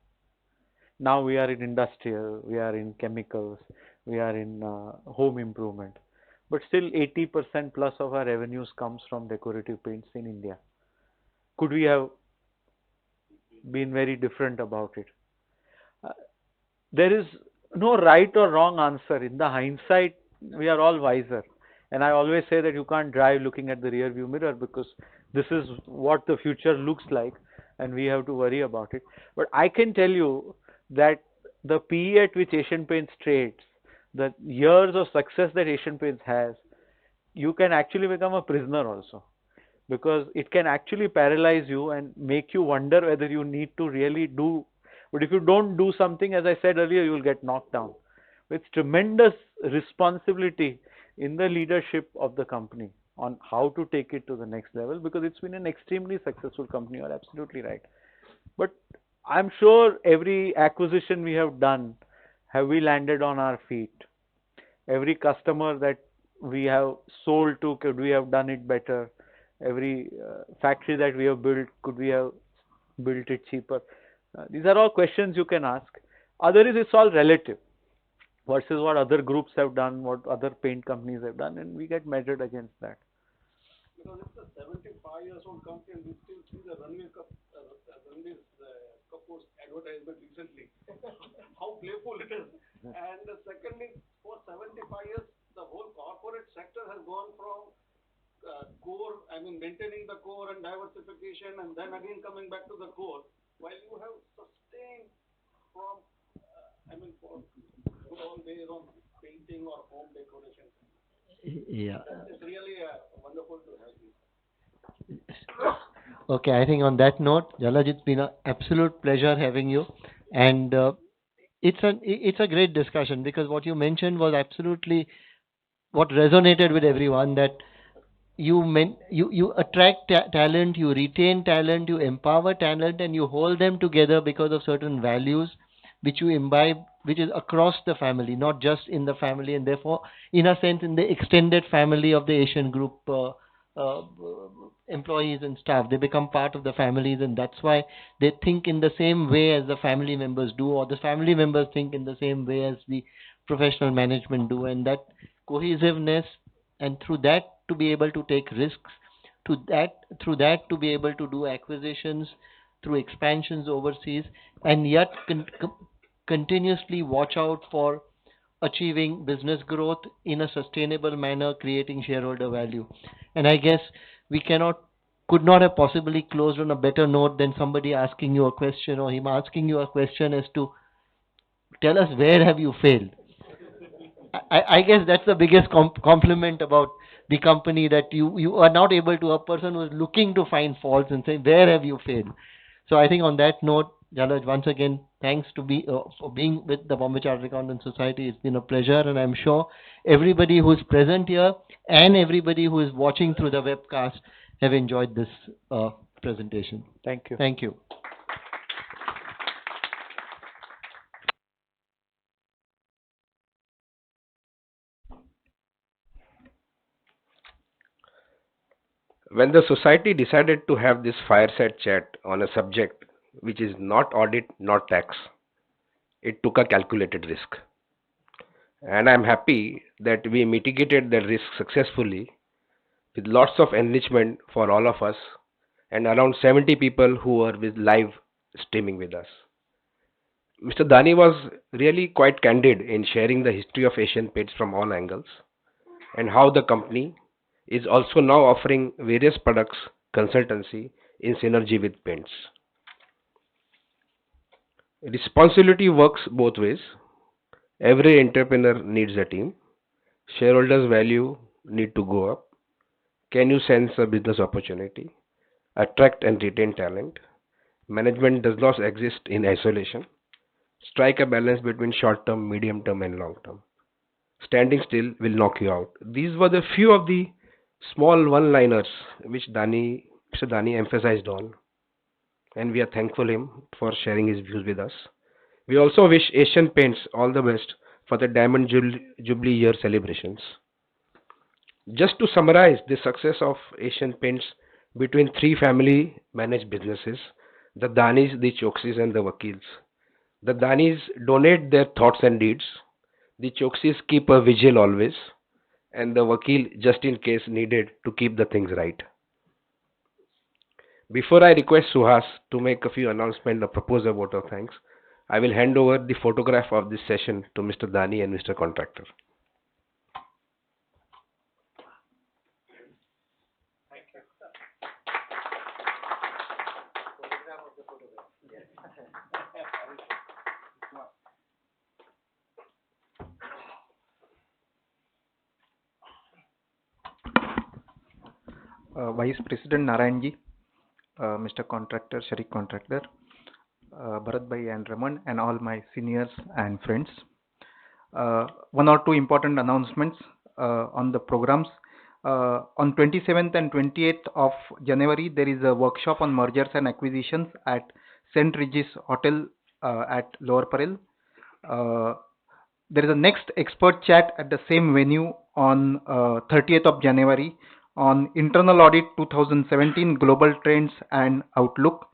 Now we are in industrial, we are in chemicals, we are in home improvement. But still 80% plus of our revenues comes from decorative paints in India. Could we have been very different about it? There is no right or wrong answer. In the hindsight, we are all wiser. And I always say that you can't drive looking at the rear view mirror, because this is what the future looks like and we have to worry about it. But I can tell you that the PE at which Asian Paints trades, the years of success that Asian Paints has, you can actually become a prisoner also, because it can actually paralyze you and make you wonder whether you need to really do. But if you don't do something, as I said earlier, you will get knocked down. It's tremendous responsibility in the leadership of the company on how to take it to the next level, because it's been an extremely successful company. You're absolutely right. But I'm sure every acquisition we have done, have we landed on our feet? Every customer that we have sold to, could we have done it better? Every factory that we have built, could we have built it cheaper? These are all questions you can ask. Other is, it's all relative versus what other groups have done, what other paint companies have done, and we get measured against that. Because it's a 75 years old company, and we still see the Ranveer Kapoor's advertisement recently. How playful it is. And secondly, for 75 years, the whole corporate sector has gone from core, I mean, maintaining the core and diversification, and then again coming back to the core, while you have sustained from, for good old days on painting or home decoration. Yeah. It's really wonderful to have you. Okay, I think on that note, Jalaj, it's been an absolute pleasure having you, and it's a great discussion, because what you mentioned was absolutely what resonated with everyone, that you attract talent, you retain talent, you empower talent, and you hold them together because of certain values which you imbibe, which is across the family, not just in the family, and therefore, in a sense, in the extended family of the Asian Group uh, employees and staff. They become part of the families, and that's why they think in the same way as the family members do, or the family members think in the same way as the professional management do, and that cohesiveness, and through that to be able to take risks, to that through that to be able to do acquisitions, through expansions overseas, and yet continuously watch out for achieving business growth in a sustainable manner, creating shareholder value. And I guess we could not have possibly closed on a better note than somebody asking you a question, or him asking you a question as to tell us where have you failed. I guess that's the biggest compliment about the company, that you are not able to, a person who is looking to find faults and say, where have you failed? So I think on that note, Jalaj, once again, thanks for being with the Bombay Chartered Accountants Society. It's been a pleasure, and I'm sure everybody who's present here and everybody who is watching through the webcast have enjoyed this presentation. Thank you. Thank you. When the society decided to have this fireside chat on a subject which is not audit, not tax, it took a calculated risk. And I'm happy that we mitigated the risk successfully with lots of enrichment for all of us and around 70 people who were with live streaming with us. Mr. Dani was really quite candid in sharing the history of Asian Paints from all angles and how the company is also now offering various products consultancy in synergy with paints. Responsibility works both ways. Every entrepreneur needs a team. Shareholders value need to go up. Can you sense a business opportunity? Attract and retain talent. Management does not exist in isolation. Strike a balance between short term, medium term, and long term. Standing still will knock you out. These were the few of the small one liners which Mr. Dani emphasized on, and we are thankful him for sharing his views with us. We also wish Asian Paints all the best for the Diamond Jubilee year celebrations. Just to summarize the success of Asian Paints between three family managed businesses, the Danis, the Choksis, and the Wakils. The Danis donate their thoughts and deeds, the Choksis keep a vigil always, and the Wakil just in case needed to keep the things right. Before I request Suhas to make a few announcements or propose a vote of thanks, I will hand over the photograph of this session to Mr. Dani and Mr. Contractor. Vice President Narayanji, Mr. Contractor, Shariq Contractor, Bharat Bhai and Raman, and all my seniors and friends. One or two important announcements on the programs. On 27th and 28th of January, there is a workshop on mergers and acquisitions at St. Regis Hotel at Lower Parel. There is a next expert chat at the same venue on 30th of January on Internal Audit 2017 Global Trends and Outlook.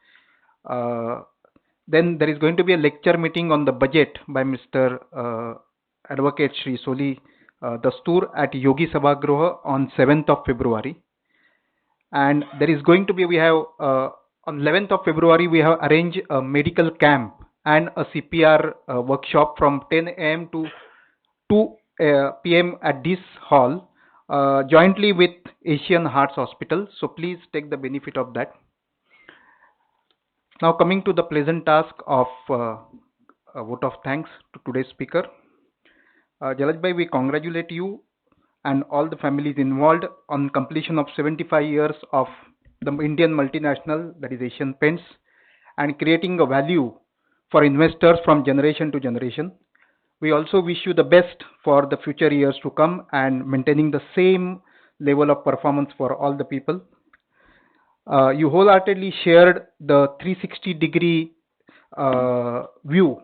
Then there is going to be a lecture meeting on the budget by Mr. Advocate Shri Soli Dastur at Yogi Sabhagruha on 7th of February. And there is going to be, we have on 11th of February, we have arranged a medical camp and a CPR workshop from 10 a.m. to 2 p.m. at this hall, jointly with Asian Hearts Hospital. So please take the benefit of that. Now coming to the pleasant task of a vote of thanks to today's speaker. Jalaj Bhai, we congratulate you and all the families involved on completion of 75 years of the Indian multinational, that is Asian Paints, and creating a value for investors from generation to generation. We also wish you the best for the future years to come and maintaining the same level of performance for all the people. You wholeheartedly shared the 360-degree view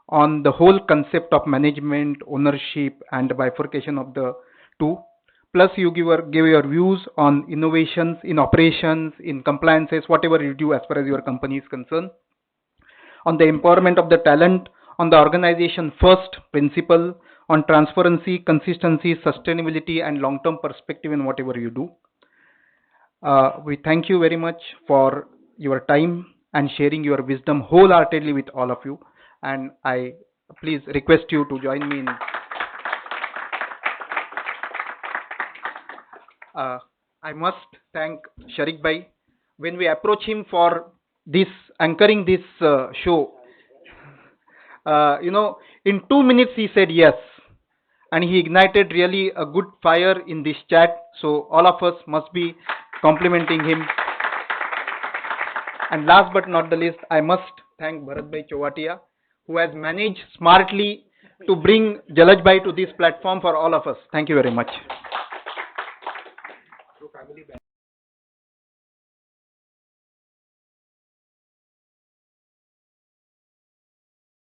on the whole concept of management, ownership, and the bifurcation of the two. Plus, you give your views on innovations in operations, in compliances, whatever you do as far as your company is concerned. On the empowerment of the talent, on the organization first principle, on transparency, consistency, sustainability, and long-term perspective in whatever you do. We thank you very much for your time and sharing your wisdom wholeheartedly with all of you. And I please request you to join me in. Uh, I must thank Shariq Bhai. When we approach him for this anchoring this show, in 2 minutes he said yes, and he ignited really a good fire in this chat. So all of us must be complimenting him. And last but not the least, I must thank Bharat Bhai Chowatia, who has managed smartly to bring Jalaj Bhai to this platform for all of us. Thank you very much.